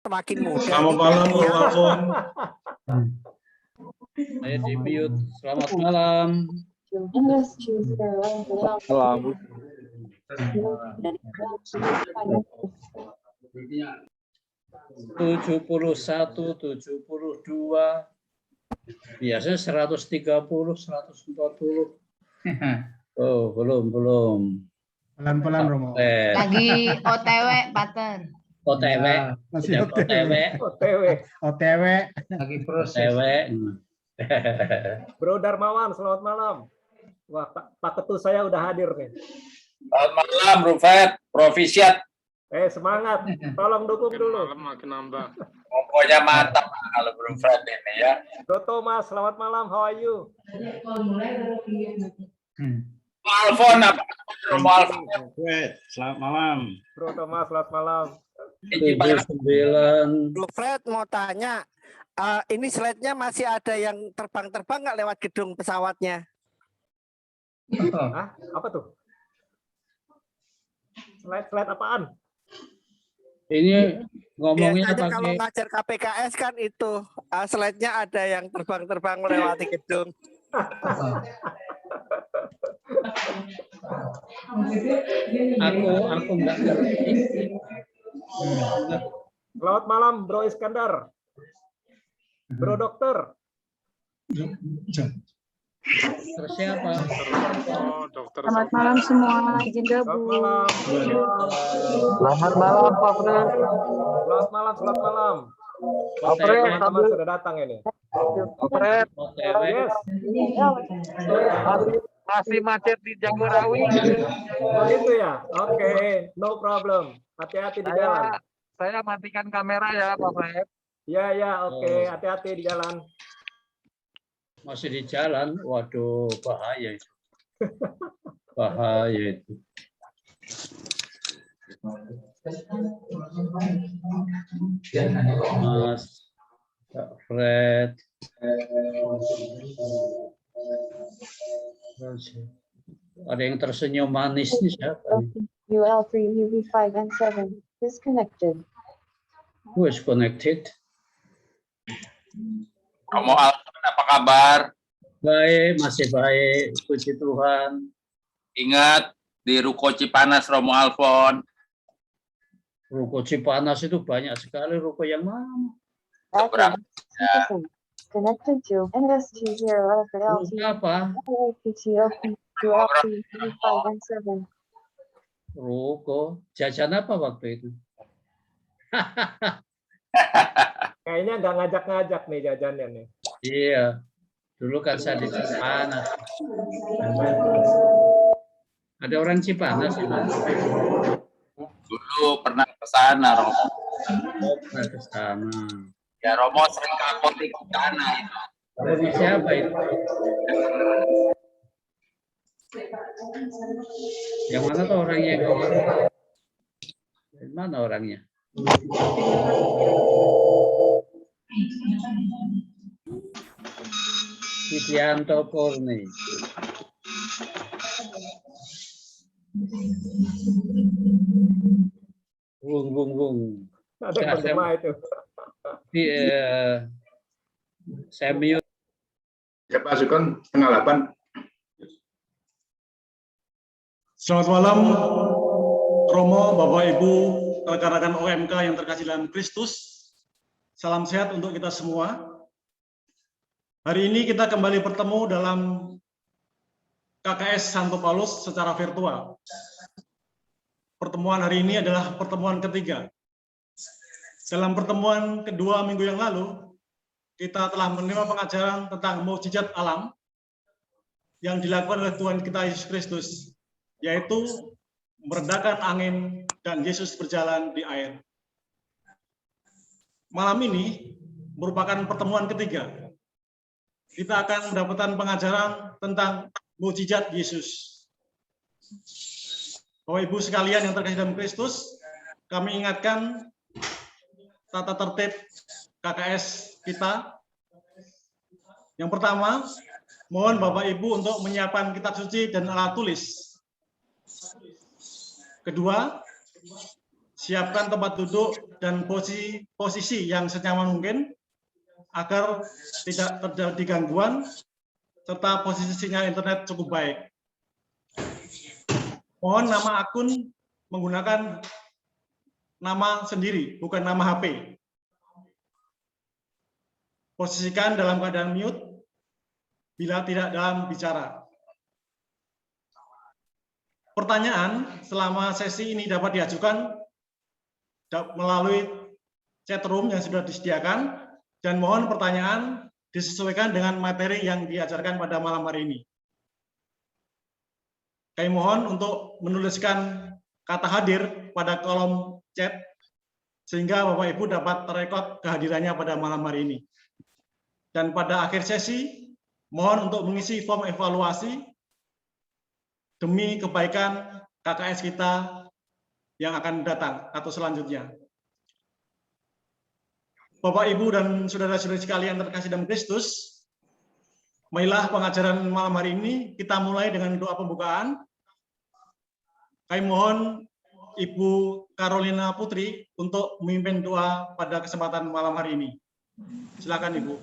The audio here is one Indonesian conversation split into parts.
semakin muda. Selamat malam, Bro Alfon. Saya di mute. Selamat malam. Malam. 71, 72. Biasanya 130, 140. Oh, belum. Pelan-pelan Romo. Lagi OTW, Pater. OTW. Ya, masih OTW. OTW. Lagi proses. OTW. Bro Darmawan, selamat malam. Wah, Pak Ketua saya udah hadir nih. Selamat malam, Bro Fred. Provisiat. Semangat. Tolong dukung dulu. Makin nambah. Pokoknya mantap kalau Bro Fred ini ya. Bro Thomas, selamat malam. How are you? Alfon apa? Bro Alfon. Selamat malam. Bro Thomas, selamat malam. 79. Bro Fred mau tanya, ini slide-nya masih ada yang terbang-terbang nggak lewat gedung pesawatnya? Hah? Apa tuh? Slide apaan? Ini ngomongnya Biasanya kalau pakai ngajar KPKS kan itu slide-nya ada yang terbang-terbang melewati gedung. aku nggak ngerti. Selamat malam, Bro Iskandar. Bro Dokter. Terus siapa? Dokter. Selamat malam semua, izin Selamat gabung. malam. Selamat malam, Pak Fred. Selamat malam. Pak Fred, Teman-teman sudah datang ini. Pak Fred. OTW. Yes. Masih macet di Jagorawi. Oh gitu ya? Oke, no problem. Hati-hati di jalan. Saya matikan kamera ya, Pak Fred. Ya, oke. Hati-hati di jalan. Masih di jalan. Waduh, bahaya itu. Bahaya itu. Mas Fred. Ada yang tersenyum manis nih siapa? UL3, UV5 and 7 disconnected. Who is connected? Romo Alfon, apa kabar? Baik, masih baik. Puji Tuhan. Ingat di Ruko Cipanas, Romo Alfon. Ruko Cipanas itu banyak sekali. Ruko yang mana? Seberang. Connected to NS20 Alpha Ruko LT. apa? PTOP, UL3, UV5 and 7. Ruko. Jajan apa waktu itu? Kayaknya nggak ngajak-ngajak nih jajannya nih. Iya. Dulu kan saya di Cipanas. Ada orang Cipanas ya? Dulu pernah ke sana, Romo. Oh, pernah ke sana. Ya, Romo sering ke apotek ke sana itu. Rumah siapa itu? Yang mana tuh orangnya? Yang mana orangnya? Widianto Purni. Wung. Ada yang bergema itu. Saya mute. Ya Pak Sukon, setengah 8. Selamat malam, Romo, Bapak Ibu, rekan-rekan OMK yang terkasih dalam Kristus. Salam sehat untuk kita semua. Hari ini kita kembali bertemu dalam KKS Santo Paulus secara virtual. Pertemuan hari ini adalah pertemuan ketiga. Dalam pertemuan kedua minggu yang lalu, kita telah menerima pengajaran tentang mukjizat alam yang dilakukan oleh Tuhan kita Yesus Kristus, yaitu meredakan angin dan Yesus berjalan di air. Malam ini merupakan pertemuan ketiga. Kita akan mendapatkan pengajaran tentang mukjizat Yesus. Bapak Ibu sekalian yang terkasih dalam Kristus, kami ingatkan tata tertib KKS kita. Yang pertama, mohon Bapak Ibu untuk menyiapkan kitab suci dan alat tulis. Kedua, siapkan tempat duduk dan posisi yang senyaman mungkin agar tidak terjadi gangguan serta posisi sinyal internet cukup baik. Mohon nama akun menggunakan nama sendiri, bukan nama HP. Posisikan dalam keadaan mute bila tidak dalam bicara. Pertanyaan selama sesi ini dapat diajukan melalui chat room yang sudah disediakan, dan mohon pertanyaan disesuaikan dengan materi yang diajarkan pada malam hari ini. Kami mohon untuk menuliskan kata hadir pada kolom chat, sehingga Bapak Ibu dapat terekod kehadirannya pada malam hari ini. Dan pada akhir sesi, mohon untuk mengisi form evaluasi demi kebaikan KKS kita yang akan datang atau selanjutnya. Bapak, Ibu, dan saudara-saudari sekalian terkasih dalam Kristus, marilah pengajaran malam hari ini kita mulai dengan doa pembukaan. Kami mohon Ibu Carolina Putri untuk memimpin doa pada kesempatan malam hari ini. Silakan, Ibu.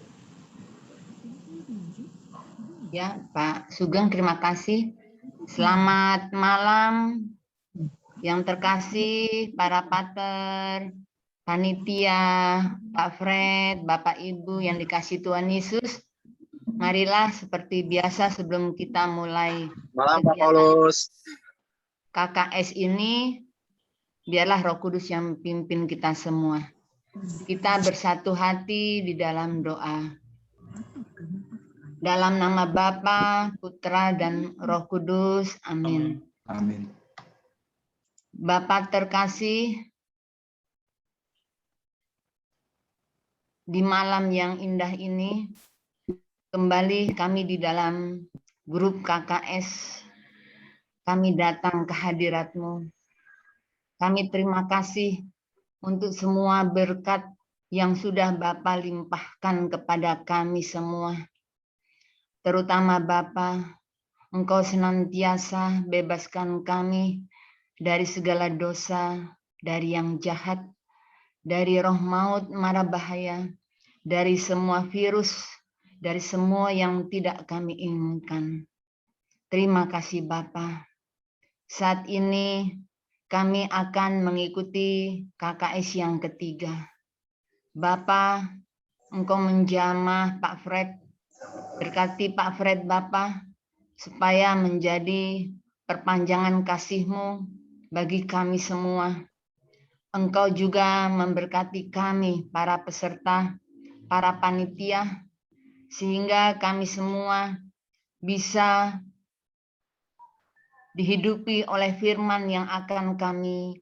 Ya, Pak Sugeng, terima kasih. Selamat malam yang terkasih para pater, panitia, Pak Fred, Bapak Ibu yang dikasih Tuhan Yesus. Marilah seperti biasa sebelum kita mulai Malam Pak Paulus. KKS ini, biarlah Roh Kudus yang pimpin kita semua. Kita bersatu hati di dalam doa. Dalam nama Bapa, Putra, dan Roh Kudus. Amin. Amin. Bapak terkasih, di malam yang indah ini, kembali kami di dalam grup KKS, kami datang ke hadirat-Mu. Kami terima kasih untuk semua berkat yang sudah Bapak limpahkan kepada kami semua. Terutama Bapa, Engkau senantiasa bebaskan kami dari segala dosa, dari yang jahat, dari roh maut, mara bahaya, dari semua virus, dari semua yang tidak kami inginkan. Terima kasih Bapa. Saat ini kami akan mengikuti KKS yang ketiga. Bapa, Engkau menjamah Pak Fred. Berkati Pak Fred Bapa, supaya menjadi perpanjangan kasih-Mu bagi kami semua. Engkau juga memberkati kami, para peserta, para panitia, sehingga kami semua bisa dihidupi oleh firman yang akan kami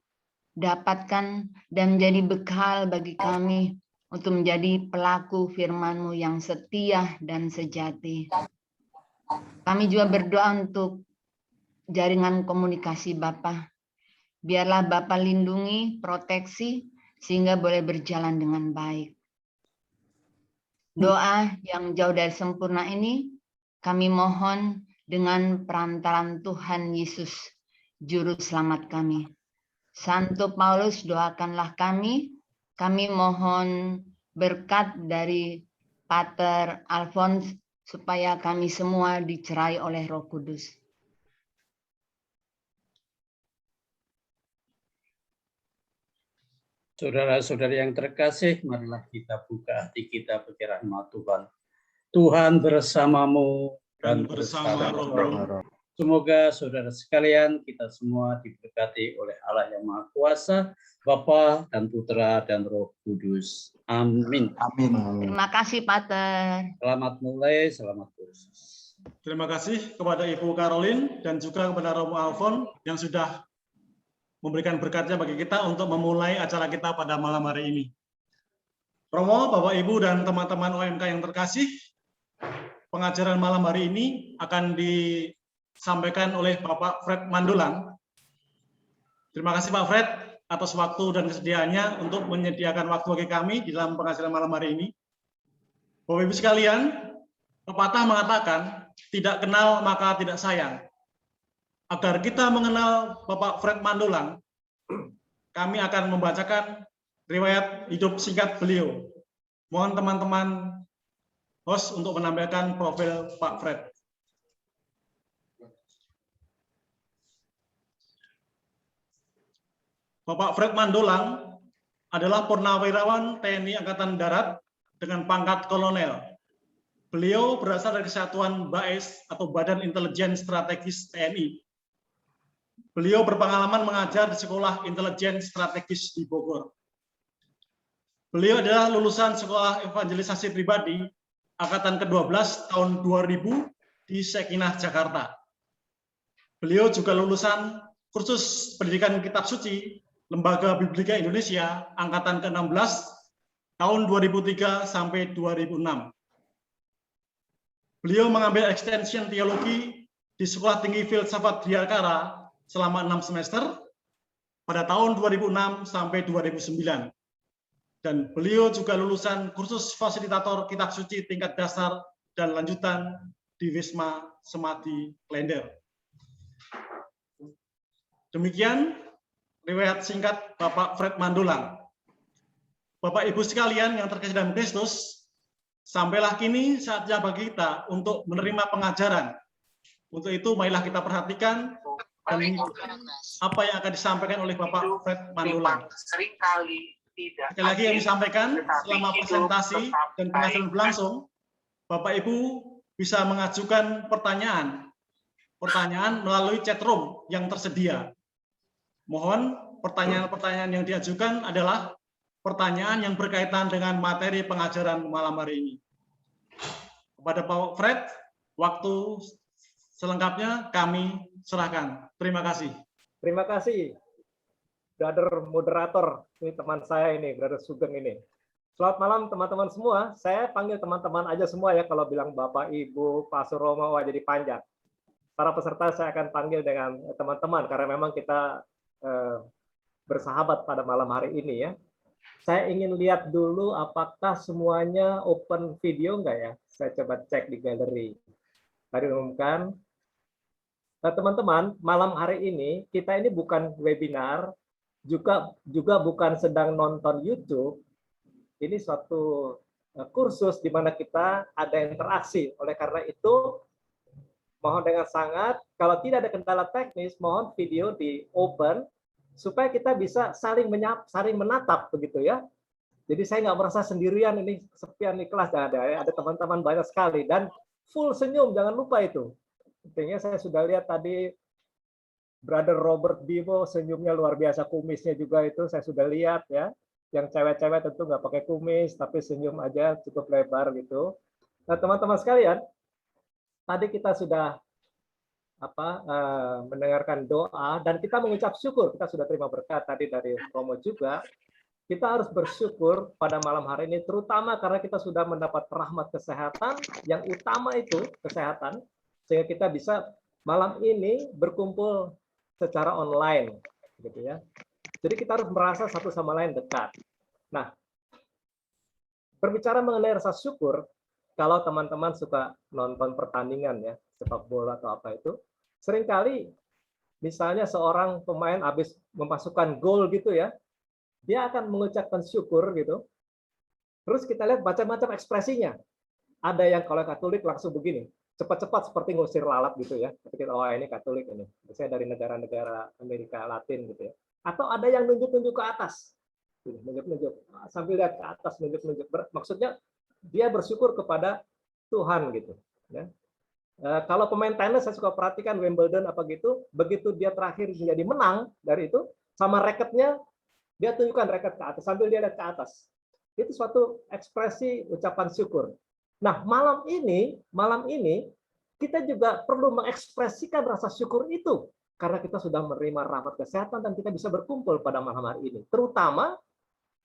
dapatkan dan menjadi bekal bagi kami untuk menjadi pelaku firman-Mu yang setia dan sejati. Kami juga berdoa untuk jaringan komunikasi Bapa. Biarlah Bapa lindungi, proteksi, sehingga boleh berjalan dengan baik. Doa yang jauh dari sempurna ini, kami mohon dengan perantaran Tuhan Yesus, Juru Selamat kami. Santo Paulus, doakanlah kami. Kami mohon berkat dari Pater Alphonse, supaya kami semua dicerai oleh Roh Kudus. Saudara-saudari yang terkasih, marilah kita buka hati kita bagi rahmat Tuhan. Tuhan bersamamu dan bersama rohmu. Semoga saudara sekalian kita semua diberkati oleh Allah yang Maha Kuasa, Bapa dan Putra dan Roh Kudus. Amin. Amin. Terima kasih Pater. Selamat mulai, selamat kursus. Terima kasih kepada Ibu Caroline dan juga kepada Romo Alfon yang sudah memberikan berkatnya bagi kita untuk memulai acara kita pada malam hari ini. Romo, Bapak, Ibu, dan teman-teman OMK yang terkasih, pengajaran malam hari ini akan disampaikan oleh Bapak Fred Mandulang. Terima kasih Pak Fred atas waktu dan kesediaannya untuk menyediakan waktu bagi kami di dalam pengajaran malam hari ini. Bapak Ibu sekalian, pepatah mengatakan, tidak kenal maka tidak sayang. Agar kita mengenal Bapak Fred Mandulang, kami akan membacakan riwayat hidup singkat beliau. Mohon teman-teman host untuk menampilkan profil Pak Fred. Bapak Fred Mandolang adalah purnawirawan TNI Angkatan Darat dengan pangkat kolonel. Beliau berasal dari Kesatuan BAIS atau Badan Intelijen Strategis TNI. Beliau berpengalaman mengajar di Sekolah Intelijen Strategis di Bogor. Beliau adalah lulusan Sekolah Evangelisasi Pribadi Angkatan ke-12 tahun 2000 di Sekinah, Jakarta. Beliau juga lulusan kursus pendidikan kitab suci Lembaga Biblika Indonesia Angkatan ke-16 tahun 2003 sampai 2006. Beliau mengambil extension teologi di Sekolah Tinggi Filsafat Diyakara selama 6 semester pada tahun 2006 sampai 2009. Dan beliau juga lulusan kursus fasilitator kitab suci tingkat dasar dan lanjutan di Wisma Semadi Klender. Demikian riwayat singkat Bapak Fred Mandolang. Bapak Ibu sekalian yang terkasih dalam Kristus, sampailah kini saatnya bagi kita untuk menerima pengajaran. Untuk itu marilah kita perhatikan dan apa yang akan disampaikan oleh Bapak Fred Mandolang. Sekali lagi yang disampaikan selama presentasi dan pengajaran berlangsung, Bapak Ibu bisa mengajukan pertanyaan melalui chat room yang tersedia. Mohon pertanyaan-pertanyaan yang diajukan adalah pertanyaan yang berkaitan dengan materi pengajaran malam hari ini. Kepada Pak Fred, waktu selengkapnya kami serahkan. Terima kasih. Terima kasih, Brother Moderator. Ini teman saya ini, Brother Sugeng ini. Selamat malam teman-teman semua. Saya panggil teman-teman aja semua ya, kalau bilang Bapak, Ibu, Pak Suromo, wah jadi panjang. Para peserta saya akan panggil dengan teman-teman, karena memang kita bersahabat pada malam hari ini ya. Saya ingin lihat dulu apakah semuanya open video enggak ya. Saya coba cek di galeri. Tadi umumkan. Nah, teman-teman, malam hari ini kita ini bukan webinar, juga bukan sedang nonton YouTube. Ini suatu kursus di mana kita ada interaksi. Oleh karena itu, mohon dengan sangat, kalau tidak ada kendala teknis, mohon video di open supaya kita bisa saling menatap begitu ya. Jadi saya nggak merasa sendirian ini sepian di kelas, ada teman-teman banyak sekali dan full senyum, jangan lupa itu. Intinya saya sudah lihat tadi Brother Robert Bimo senyumnya luar biasa, kumisnya juga itu saya sudah lihat ya. Yang cewek-cewek tentu nggak pakai kumis tapi senyum aja cukup lebar gitu. Nah teman-teman sekalian, tadi kita sudah mendengarkan doa dan kita mengucap syukur. Kita sudah terima berkat tadi dari Romo juga. Kita harus bersyukur pada malam hari ini, terutama karena kita sudah mendapat rahmat kesehatan. Yang utama itu kesehatan, sehingga kita bisa malam ini berkumpul secara online, gitu ya. Jadi kita harus merasa satu sama lain dekat. Nah, berbicara mengenai rasa syukur, kalau teman-teman suka nonton pertandingan ya, sepak bola atau apa itu, seringkali misalnya seorang pemain habis memasukkan gol gitu ya, dia akan mengucapkan syukur gitu. Terus kita lihat macam-macam ekspresinya. Ada yang kalau Katolik langsung begini, cepat-cepat seperti ngusir lalat gitu ya. Ketika oh ini Katolik ini, misalnya dari negara-negara Amerika Latin gitu ya. Atau ada yang nunjuk-nunjuk ke atas, nunjuk-nunjuk sambil lihat ke atas, nunjuk-nunjuk. Maksudnya dia bersyukur kepada Tuhan gitu. Ya. Kalau pemain tenis saya suka perhatikan Wimbledon apa gitu, begitu dia terakhir menjadi menang dari itu, sama raketnya dia tunjukkan raket ke atas sambil dia lihat ke atas. Itu suatu ekspresi ucapan syukur. Nah malam ini kita juga perlu mengekspresikan rasa syukur itu karena kita sudah menerima rahmat kesehatan dan kita bisa berkumpul pada malam hari ini. Terutama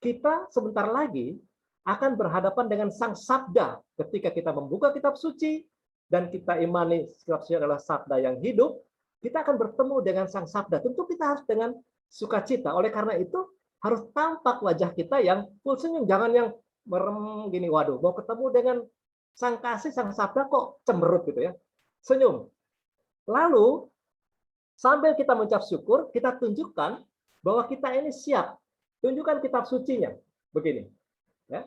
kita sebentar lagi akan berhadapan dengan Sang Sabda ketika kita membuka kitab suci dan kita imani kitab suci adalah sabda yang hidup, kita akan bertemu dengan Sang Sabda. Tentu kita harus dengan sukacita. Oleh karena itu harus tampak wajah kita yang full senyum, jangan yang merem gini. Waduh, mau ketemu dengan Sang Kasih, Sang Sabda kok cemberut gitu ya. Senyum. Lalu sambil kita mengucap syukur, kita tunjukkan bahwa kita ini siap. Tunjukkan kitab sucinya. Begini. Ya.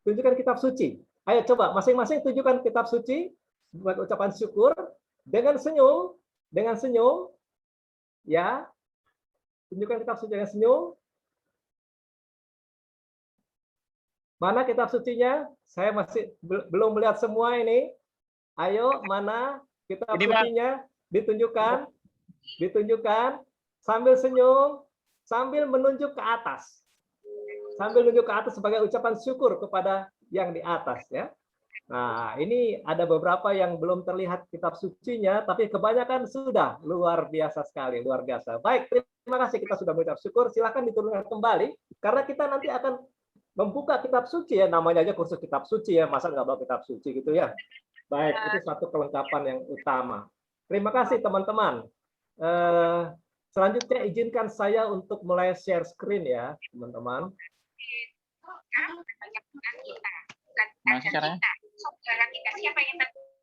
Tunjukkan kitab suci. Ayo coba masing-masing tunjukkan kitab suci buat ucapan syukur dengan senyum, ya. Tunjukkan kitab suci dengan senyum. Mana kitab sucinya? Saya masih belum melihat semua ini. Ayo, mana kitab sucinya? Ditunjukkan. Ditunjukkan sambil senyum, sambil menunjuk ke atas. Sambil menunjuk ke atas sebagai ucapan syukur kepada yang di atas, ya. Nah, ini ada beberapa yang belum terlihat kitab sucinya, tapi kebanyakan sudah. Luar biasa sekali, luar biasa. Baik, terima kasih kita sudah mengucap syukur. Silakan diturunkan kembali, karena kita nanti akan membuka kitab suci, ya. Namanya aja kursus kitab suci, ya. Masa nggak bawa kitab suci gitu, ya. Baik, itu satu kelengkapan yang utama. Terima kasih, teman-teman. Selanjutnya izinkan saya untuk mulai share screen, ya, teman-teman.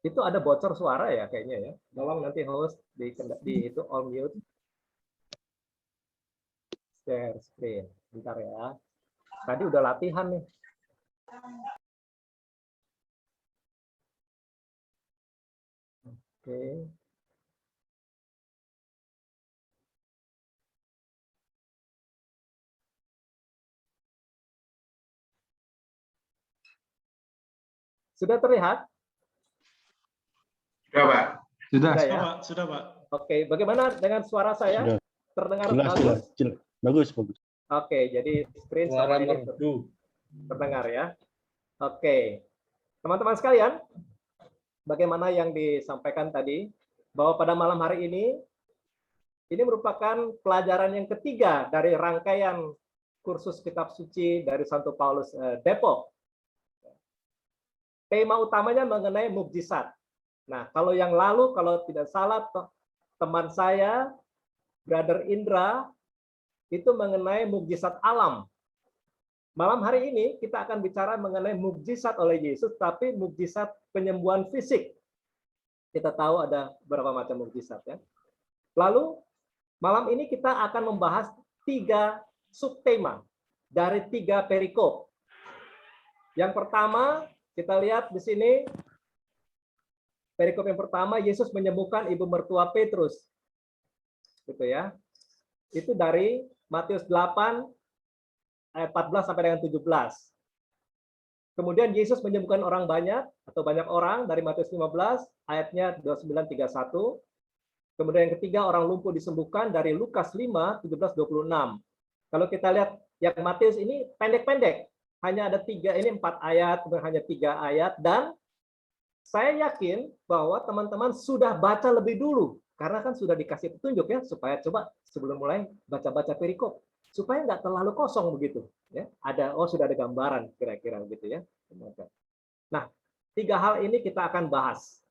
Itu ada bocor suara ya kayaknya, ya. Tolong nanti host di itu all mute. Share screen. Bentar ya. Tadi udah latihan nih. Oke. Sudah terlihat? Sudah, Pak. Sudah. Sudah, ya? Sudah, Pak. Oke, bagaimana dengan suara saya? Sudah. Terdengar Jelas. Bagus. Oke, jadi screen Suara sama ini merdu. terdengar, ya. Oke. Teman-teman sekalian, bagaimana yang disampaikan tadi, bahwa pada malam hari ini merupakan pelajaran yang ketiga dari rangkaian kursus kitab suci dari Santo Paulus Depok. Tema utamanya mengenai mukjizat. Nah, kalau yang lalu, kalau tidak salah, teman saya, Brother Indra, itu mengenai mukjizat alam. Malam hari ini kita akan bicara mengenai mukjizat oleh Yesus, tapi mukjizat penyembuhan fisik. Kita tahu ada beberapa macam mukjizat, ya. Lalu malam ini kita akan membahas 3 subtema dari 3 perikop. Yang pertama, kita lihat di sini perikop yang pertama, Yesus menyembuhkan ibu mertua Petrus. Gitu, ya. Itu dari Matius 8 ayat 14 sampai dengan 17. Kemudian Yesus menyembuhkan orang banyak atau banyak orang dari Matius 15 ayatnya 29-31. Kemudian yang ketiga, orang lumpuh disembuhkan dari Lukas 5 17-26. Kalau kita lihat yang Matius ini pendek-pendek, hanya ada 3, ini 4 ayat, kemudian hanya 3 ayat, dan saya yakin bahwa teman-teman sudah baca lebih dulu, karena kan sudah dikasih petunjuk, ya, supaya coba sebelum mulai baca-baca perikop, supaya nggak terlalu kosong begitu, ya. Sudah ada gambaran kira-kira begitu, ya. Nah, 3 hal ini kita akan bahas,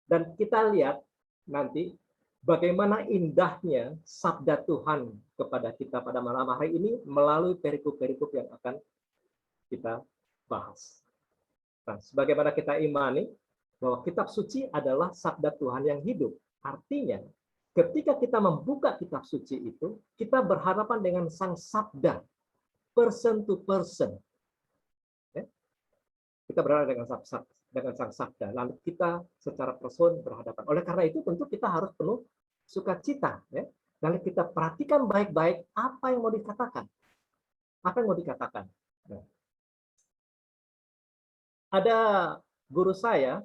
dan kita lihat nanti bagaimana indahnya sabda Tuhan kepada kita pada malam hari ini melalui perikop-perikop yang akan kita bahas. Nah, sebagaimana kita imani bahwa kitab suci adalah sabda Tuhan yang hidup. Artinya, ketika kita membuka kitab suci itu, kita berhadapan dengan sang sabda, person to person. Ya? Kita berhadapan dengan sang sabda, lalu kita secara person berhadapan. Oleh karena itu, tentu kita harus penuh sukacita. Ya? Lalu kita perhatikan baik-baik apa yang mau dikatakan. Apa yang mau dikatakan. Nah. Ada guru saya,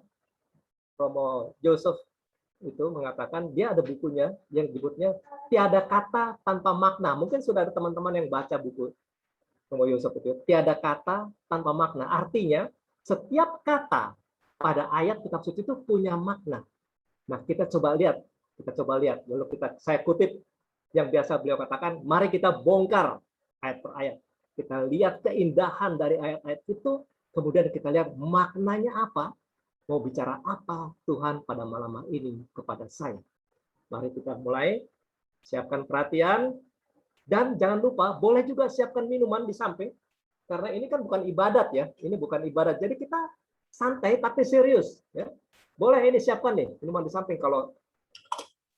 Romo Joseph, itu mengatakan dia ada bukunya yang disebutnya Tiada Kata Tanpa Makna. Mungkin sudah ada teman-teman yang baca buku Romo Joseph itu. Tiada kata tanpa makna. Artinya setiap kata pada ayat kitab suci itu punya makna. Nah, kita coba lihat. Lalu saya kutip yang biasa beliau katakan, mari kita bongkar ayat per ayat. Kita lihat keindahan dari ayat-ayat itu, kemudian kita lihat maknanya apa, mau bicara apa Tuhan pada malam ini kepada saya. Mari kita mulai, siapkan perhatian, dan jangan lupa boleh juga siapkan minuman di samping, karena ini kan bukan ibadat, ya. Ini bukan ibadat, jadi kita santai tapi serius. Ya. Boleh ini siapkan nih minuman di samping, kalau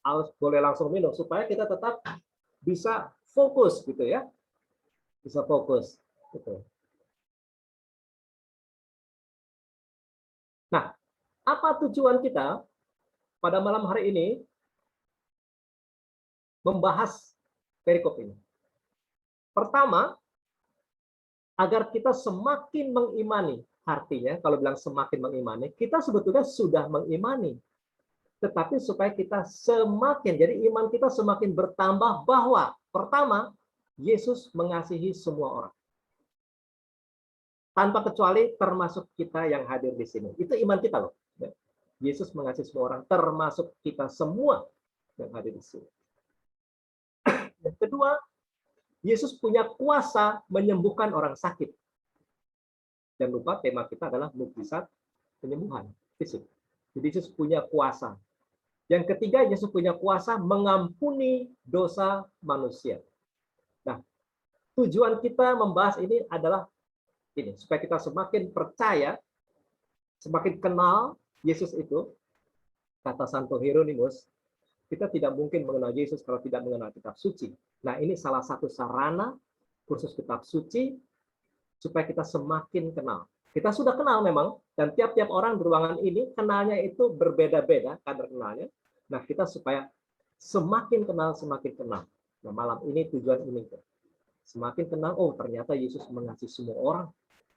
harus boleh langsung minum supaya kita tetap bisa fokus gitu ya. Bisa fokus gitu. Nah, apa tujuan kita pada malam hari ini membahas perikop ini? Pertama, agar kita semakin mengimani. Artinya, kalau bilang semakin mengimani, kita sebetulnya sudah mengimani. Tetapi supaya kita semakin, jadi iman kita semakin bertambah bahwa, pertama, Yesus mengasihi semua orang. Tanpa kecuali termasuk kita yang hadir di sini. Itu iman kita loh. Yesus mengasihi semua orang, termasuk kita semua yang hadir di sini. Yang kedua, Yesus punya kuasa menyembuhkan orang sakit. Jangan lupa tema kita adalah mukjizat penyembuhan fisik. Jadi Yesus punya kuasa. Yang ketiga, Yesus punya kuasa mengampuni dosa manusia. Nah, tujuan kita membahas ini adalah ini, supaya kita semakin percaya, semakin kenal Yesus itu. Kata Santo Hieronymus, kita tidak mungkin mengenal Yesus kalau tidak mengenal kitab suci. Nah, ini salah satu sarana kursus kitab suci supaya kita semakin kenal. Kita sudah kenal memang, dan tiap-tiap orang di ruangan ini kenalnya itu berbeda-beda kadar kenalnya. Nah, kita supaya semakin kenal, semakin kenal. Nah, malam ini tujuan ini. Semakin kenal, oh ternyata Yesus mengasihi semua orang,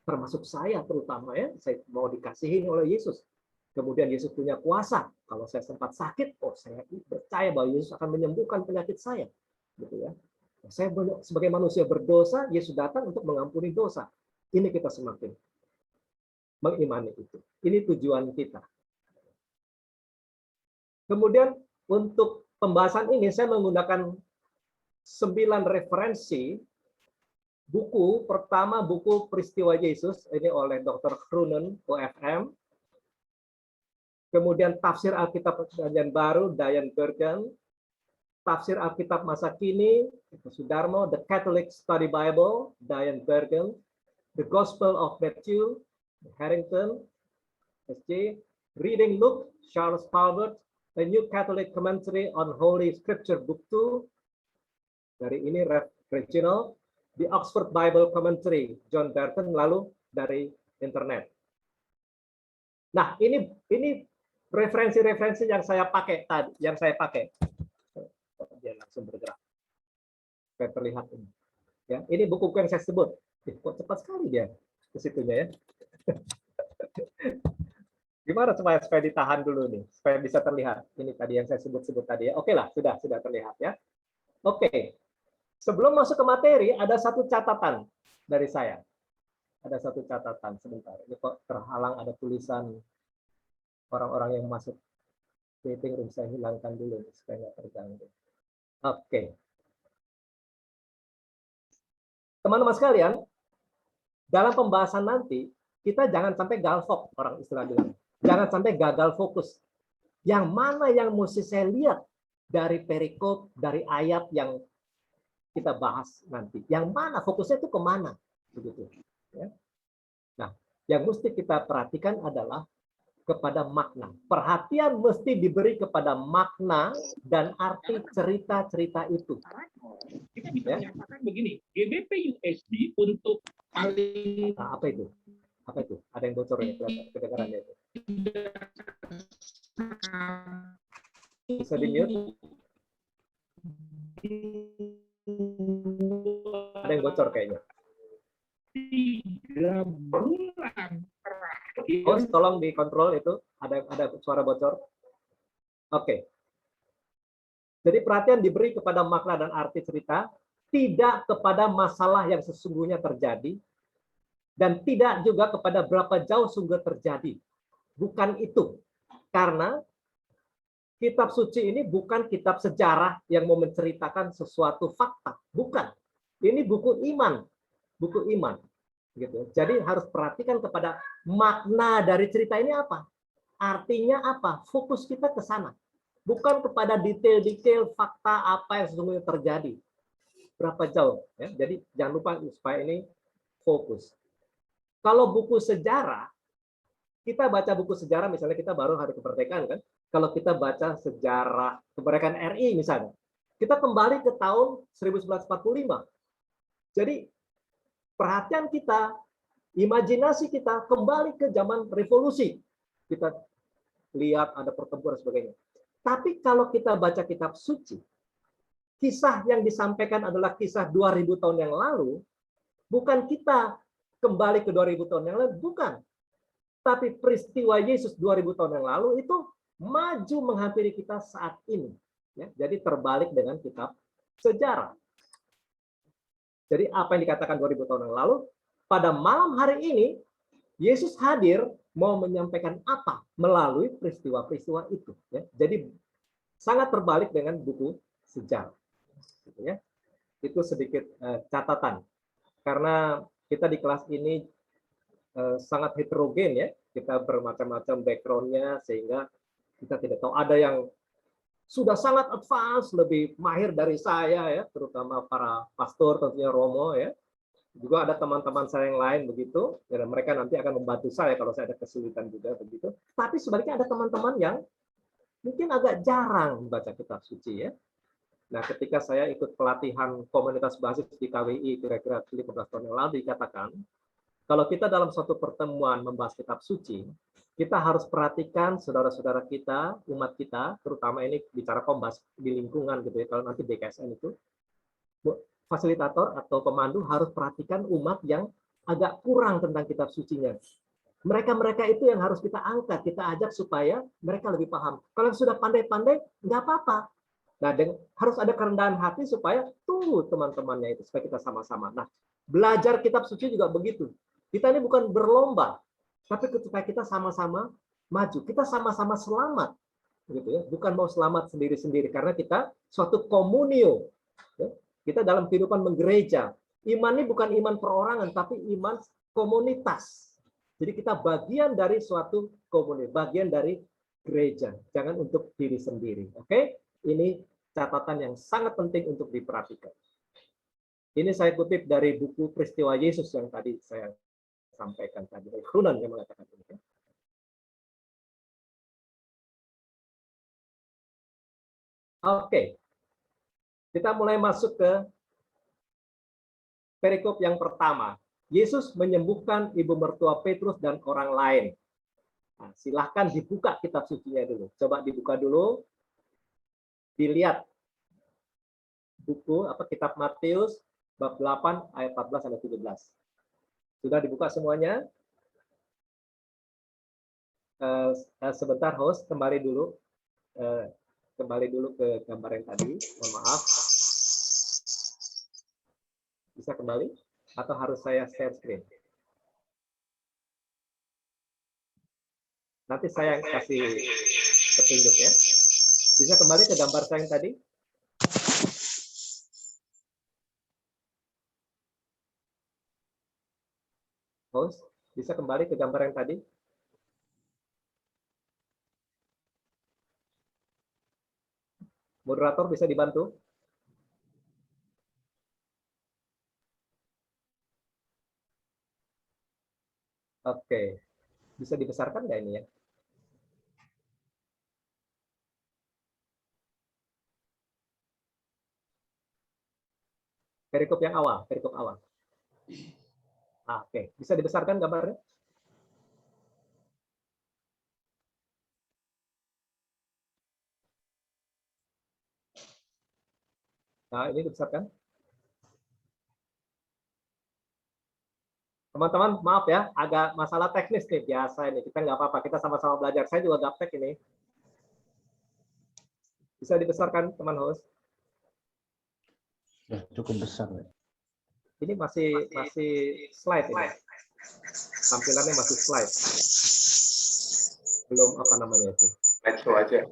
termasuk saya terutama ya, saya mau dikasihi oleh Yesus. Kemudian Yesus punya kuasa. Kalau saya sempat sakit, oh saya percaya bahwa Yesus akan menyembuhkan penyakit saya. Gitu ya. Saya sebagai manusia berdosa, Yesus datang untuk mengampuni dosa. Ini kita semakin mengimani itu. Ini tujuan kita. Kemudian untuk pembahasan ini saya menggunakan 9 referensi buku. Pertama buku Peristiwa Yesus, ini oleh Dr. Krunen, OFM. Kemudian Tafsir Alkitab Perjanjian Baru, Diane Bergen. Tafsir Alkitab Masa Kini, Sudarmo. The Catholic Study Bible, Diane Bergen. The Gospel of Matthew, Harrington, SJ. Reading Luke, Charles Talbot. A New Catholic Commentary on Holy Scripture, Book 2. Dari ini regional. The Oxford Bible Commentary, John Burton. Lalu dari internet. Nah, ini referensi-referensi yang saya pakai tadi, Dia langsung bergerak. Supaya terlihat ini. Ya, ini buku yang saya sebut. Kok cepat sekali dia ke situnya ya. Gimana supaya ditahan dulu nih, supaya bisa terlihat. Ini tadi yang saya sebut-sebut tadi ya. Oke lah, sudah terlihat ya. Oke. Sebelum masuk ke materi, ada satu catatan dari saya. Ada satu catatan sebentar. Ini kok terhalang ada tulisan orang-orang yang masuk meeting room, saya hilangkan dulu supaya nggak terganggu. Oke. Teman-teman sekalian, dalam pembahasan nanti, kita jangan sampai galvok, orang istilah bilang. Jangan sampai gagal fokus. Yang mana yang mesti saya lihat dari perikop, dari ayat yang kita bahas nanti. Yang mana, fokusnya itu kemana? Begitu. Ya. Nah, yang mesti kita perhatikan adalah kepada makna. Perhatian mesti diberi kepada makna dan arti cerita-cerita itu. Kita bisa menyatakan begini, GBP USD untuk paling... Nah, apa itu? Apa itu? Ada yang bocor ya, kedengarannya itu. Bisa di-mute? Ada yang bocor kayaknya. 3 bulan. Oh, tolong dikontrol itu, ada suara bocor. Oke. Jadi perhatian diberi kepada makna dan arti cerita, tidak kepada masalah yang sesungguhnya terjadi, dan tidak juga kepada berapa jauh sungguh terjadi. Bukan itu. Karena kitab suci ini bukan kitab sejarah yang mau menceritakan sesuatu fakta. Bukan. Ini buku iman. Buku iman. Gitu. Jadi harus perhatikan kepada makna dari cerita ini apa. Artinya apa? Fokus kita ke sana. Bukan kepada detail-detail fakta apa yang sesungguhnya terjadi. Berapa jauh. Ya? Jadi jangan lupa supaya ini fokus. Kalau buku sejarah, kita baca buku sejarah, misalnya kita baru hari kemerdekaan kan. Kalau kita baca sejarah kemerdekaan RI misalnya, Kita kembali ke tahun 1945. Jadi perhatian kita, imajinasi kita kembali ke zaman revolusi. Kita lihat ada pertempuran dan sebagainya. Tapi kalau kita baca kitab suci, kisah yang disampaikan adalah kisah 2000 tahun yang lalu, bukan kita kembali ke 2000 tahun yang lalu, bukan. Tapi peristiwa Yesus 2000 tahun yang lalu itu maju menghampiri kita saat ini. Ya, jadi terbalik dengan kitab sejarah. Jadi apa yang dikatakan 2000 tahun yang lalu, pada malam hari ini, Yesus hadir mau menyampaikan apa melalui peristiwa-peristiwa itu. Ya. Jadi sangat terbalik dengan buku sejarah. Gitu ya. Itu sedikit catatan. Karena kita di kelas ini sangat heterogen ya. Kita bermacam-macam background-nya sehingga kita tidak tahu. Ada yang sudah sangat advance, lebih mahir dari saya ya, terutama para pastor tentunya Romo ya. Juga ada teman-teman saya yang lain begitu, dan mereka nanti akan membantu saya kalau saya ada kesulitan juga begitu. Tapi sebaliknya ada teman-teman yang mungkin agak jarang membaca kitab suci ya. Nah, ketika saya ikut pelatihan komunitas basis di KWI kira-kira 15 tahun yang lalu dikatakan, kalau kita dalam suatu pertemuan membahas kitab suci, kita harus perhatikan saudara-saudara kita, umat kita, terutama ini bicara kombas di lingkungan gitu ya, kalau nanti BKSN itu, fasilitator atau pemandu harus perhatikan umat yang agak kurang tentang kitab sucinya. Mereka-mereka itu yang harus kita angkat, kita ajak supaya mereka lebih paham. Kalau yang sudah pandai-pandai, nggak apa-apa. Nah, harus ada kerendahan hati supaya tunggu teman-temannya itu, supaya kita sama-sama. Nah, belajar kitab suci juga begitu. Kita ini bukan berlomba, tapi supaya kita sama-sama maju, kita sama-sama selamat, gitu ya. Bukan mau selamat sendiri-sendiri, karena kita suatu komunio. Ya. Kita dalam kehidupan menggereja, iman ini bukan iman perorangan, tapi iman komunitas. Jadi kita bagian dari suatu komunitas, bagian dari gereja, jangan untuk diri sendiri. Oke, ini catatan yang sangat penting untuk diperhatikan. Ini saya kutip dari buku Peristiwa Yesus yang tadi saya sampaikan tadi, Hunan yang mengatakan ini. Oke, kita mulai masuk ke perikop yang pertama. Yesus menyembuhkan ibu mertua Petrus dan orang lain. Nah, silahkan dibuka kitab sucinya dulu. Coba dibuka dulu, dilihat buku kitab Matius bab 8 ayat 14 sampai 17. Sudah dibuka semuanya? Sebentar host, kembali dulu ke gambar yang tadi. Mohon maaf. Bisa kembali? Atau harus saya share screen? Nanti saya kasih petunjuk ya. Bisa kembali ke gambar saya yang tadi? Host, bisa kembali ke gambar yang tadi? Moderator bisa dibantu? Oke, bisa dibesarkan nggak ini ya? Perikop yang awal, perikop awal. Oke, bisa dibesarkan gambarnya? Nah, ini dibesarkan. Teman-teman, maaf ya, agak masalah teknis nih, biasa ini. Kita nggak apa-apa, kita sama-sama belajar. Saya juga gaptek ini. Bisa dibesarkan, teman host? Ya, cukup besar. Ini masih slide ini. Tampilannya masih slide. Belum apa namanya itu. Slideshow aja.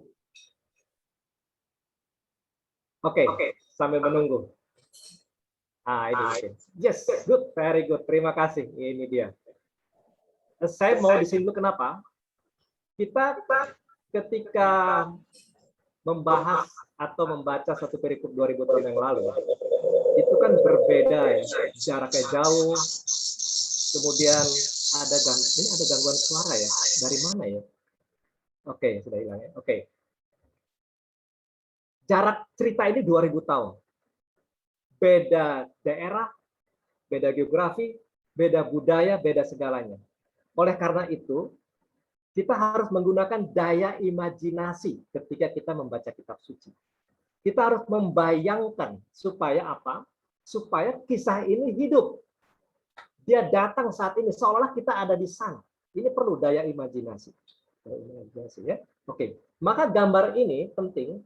Oke, sambil menunggu. Ini. Yes, good, very good. Terima kasih. Ini dia. Saya mau di sini dulu kenapa? Kita ketika membahas atau membaca satu perikop 2000 tahun yang lalu, itu kan berbeda ya, jaraknya jauh. Kemudian ada gangguan suara ya. Dari mana ya? Oke, sudah hilang ya. Oke. jarak cerita ini 2000 tahun. Beda daerah, beda geografi, beda budaya, beda segalanya. Oleh karena itu, kita harus menggunakan daya imajinasi ketika kita membaca kitab suci. Kita harus membayangkan supaya apa? Supaya kisah ini hidup. Dia datang saat ini seolah kita ada di sana. Ini perlu daya imajinasi. Ya. Oke, maka gambar ini penting.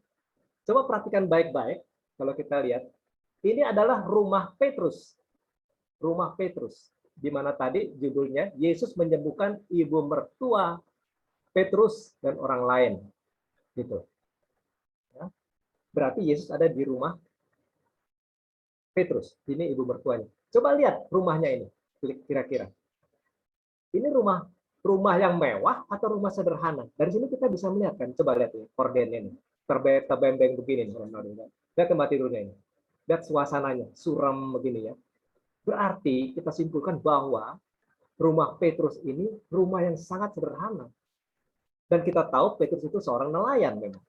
Coba perhatikan baik-baik kalau kita lihat. Ini adalah rumah Petrus. Rumah Petrus. Di mana tadi judulnya Yesus menyembuhkan ibu mertua Petrus dan orang lain. Gitu. Ya. Berarti Yesus ada di rumah Petrus. Ini ibu mertuanya. Coba lihat rumahnya ini. Kira-kira. Ini rumah yang mewah atau rumah sederhana? Dari sini kita bisa melihat kan. Coba lihat ini, kordennya ini. Terbembeng begini. Lihat tempat tidurnya ini. Lihat suasananya, suram begini ya. Berarti kita simpulkan bahwa rumah Petrus ini rumah yang sangat sederhana. Dan kita tahu Petrus itu seorang nelayan memang.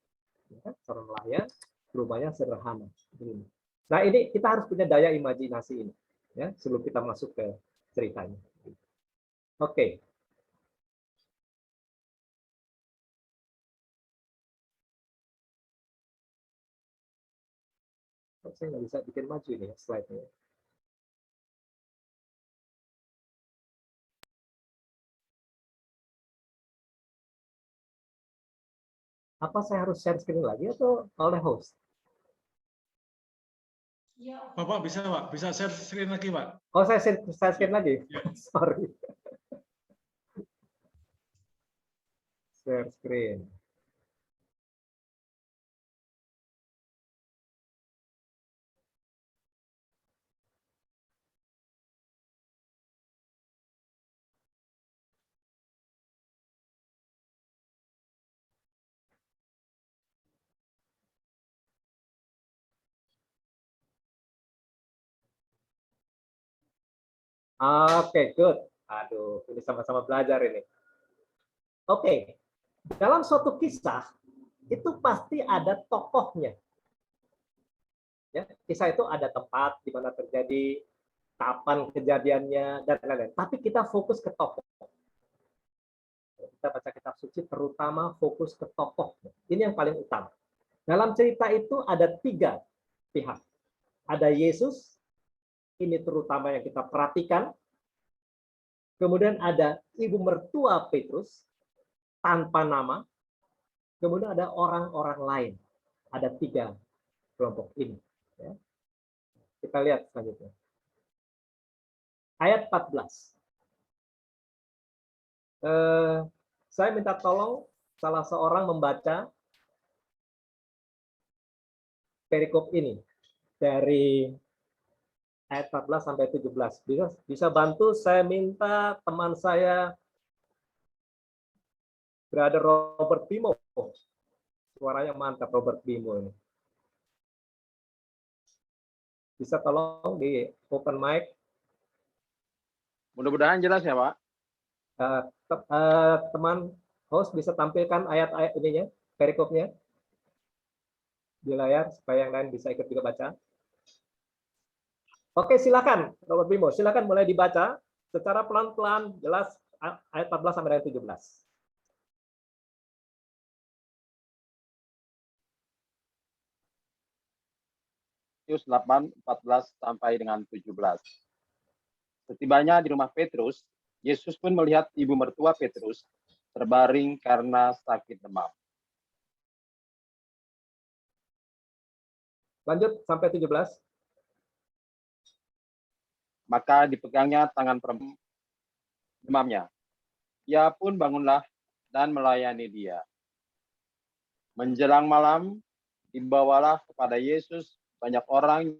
Ya, seorang nelayan, rumahnya sederhana. Nah ini kita harus punya daya imajinasi ini. Ya, sebelum kita masuk ke ceritanya. Oke. Saya nggak bisa bikin maju ini ya slide-nya. Apa saya harus share screen lagi atau oleh host? Bapak bisa Pak, bisa share screen lagi Pak. Oh saya share screen lagi? Ya. Sorry. Share screen. Oke, good. Aduh, ini sama-sama belajar ini. Oke, dalam suatu kisah itu pasti ada tokohnya. Ya, kisah itu ada tempat di mana terjadi, kapan kejadiannya dan lain-lain. Tapi kita fokus ke tokoh. Kita baca kitab suci terutama fokus ke tokoh. Ini yang paling utama. Dalam cerita itu ada 3 pihak. Ada Yesus. Ini terutama yang kita perhatikan. Kemudian ada ibu mertua Petrus tanpa nama. Kemudian ada orang-orang lain. Ada 3 kelompok ini. Ya. Kita lihat selanjutnya. Ayat 14. Saya minta tolong salah seorang membaca perikop ini dari ayat 14 sampai 17. Bisa bantu, saya minta teman saya Brother Robert Bimo. Suaranya mantap Robert Bimo ini. Bisa tolong di open mic. Mudah-mudahan jelas ya Pak. Teman host bisa tampilkan ayat-ayat ininya, perikopnya di layar supaya yang lain bisa ikut juga baca. Oke, silakan Robert Bimo, silakan mulai dibaca secara pelan-pelan, jelas ayat 14 sampai ayat 17. Matius 8, 14 sampai dengan 17. Setibanya di rumah Petrus, Yesus pun melihat ibu mertua Petrus terbaring karena sakit demam. Lanjut sampai 17. Maka dipegangnya tangan perempuan demamnya. Ia pun bangunlah dan melayani dia. Menjelang malam, dibawalah kepada Yesus banyak orang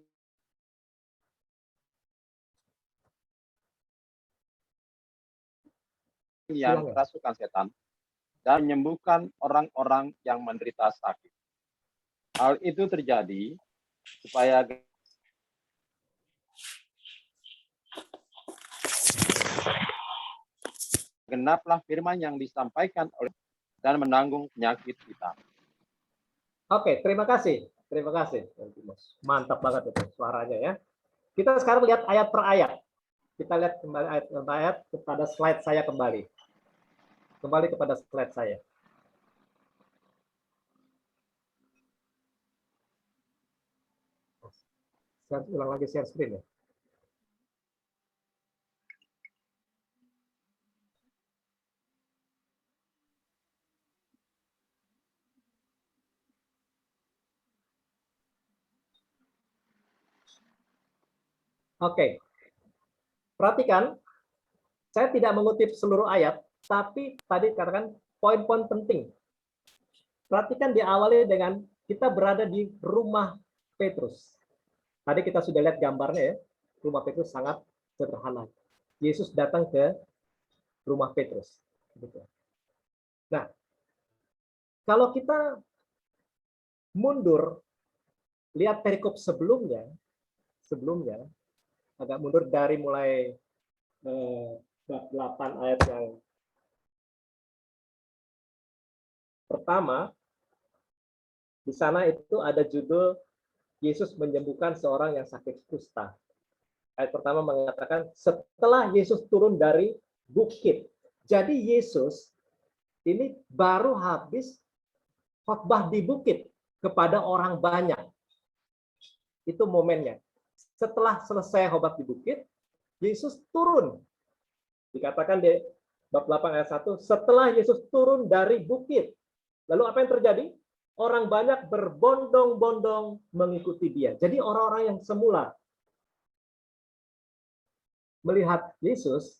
yang kerasukan setan dan menyembuhkan orang-orang yang menderita sakit. Hal itu terjadi supaya genaplah firman yang disampaikan oleh dan menanggung penyakit kita. Oke, terima kasih. Terima kasih. Mantap banget itu suaranya ya. Kita sekarang lihat ayat per ayat. Kita lihat kembali ayat per ayat kepada slide saya kembali. Kembali kepada slide saya. Saya ulang lagi share screen ya. Oke. Perhatikan, saya tidak mengutip seluruh ayat, tapi tadi katakan poin-poin penting. Perhatikan diawali dengan kita berada di rumah Petrus. Tadi kita sudah lihat gambarnya ya. Rumah Petrus sangat sederhana. Yesus datang ke rumah Petrus. Nah, kalau kita mundur, lihat perikop sebelumnya, agak mundur dari mulai bab 8 ayat yang pertama, di sana itu ada judul Yesus menyembuhkan seorang yang sakit kusta. Ayat pertama mengatakan setelah Yesus turun dari bukit. Jadi Yesus ini baru habis khotbah di bukit kepada orang banyak. Itu momennya. Setelah selesai khotbah di bukit, Yesus turun. Dikatakan di bab 8 ayat 1, setelah Yesus turun dari bukit. Lalu apa yang terjadi? Orang banyak berbondong-bondong mengikuti dia. Jadi orang-orang yang semula melihat Yesus,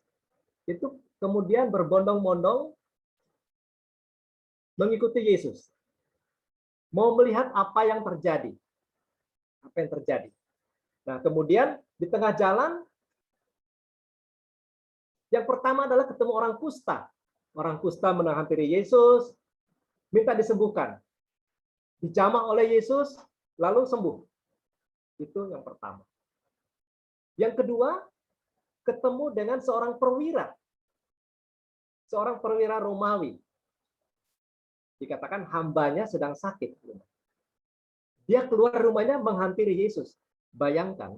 itu kemudian berbondong-bondong mengikuti Yesus. Mau melihat apa yang terjadi. Apa yang terjadi. Nah, kemudian di tengah jalan, yang pertama adalah ketemu orang kusta. Orang kusta menghampiri Yesus, minta disembuhkan. Dijamah oleh Yesus, lalu sembuh. Itu yang pertama. Yang kedua, ketemu dengan seorang perwira. Seorang perwira Romawi. Dikatakan hambanya sedang sakit. Dia keluar rumahnya menghampiri Yesus. Bayangkan,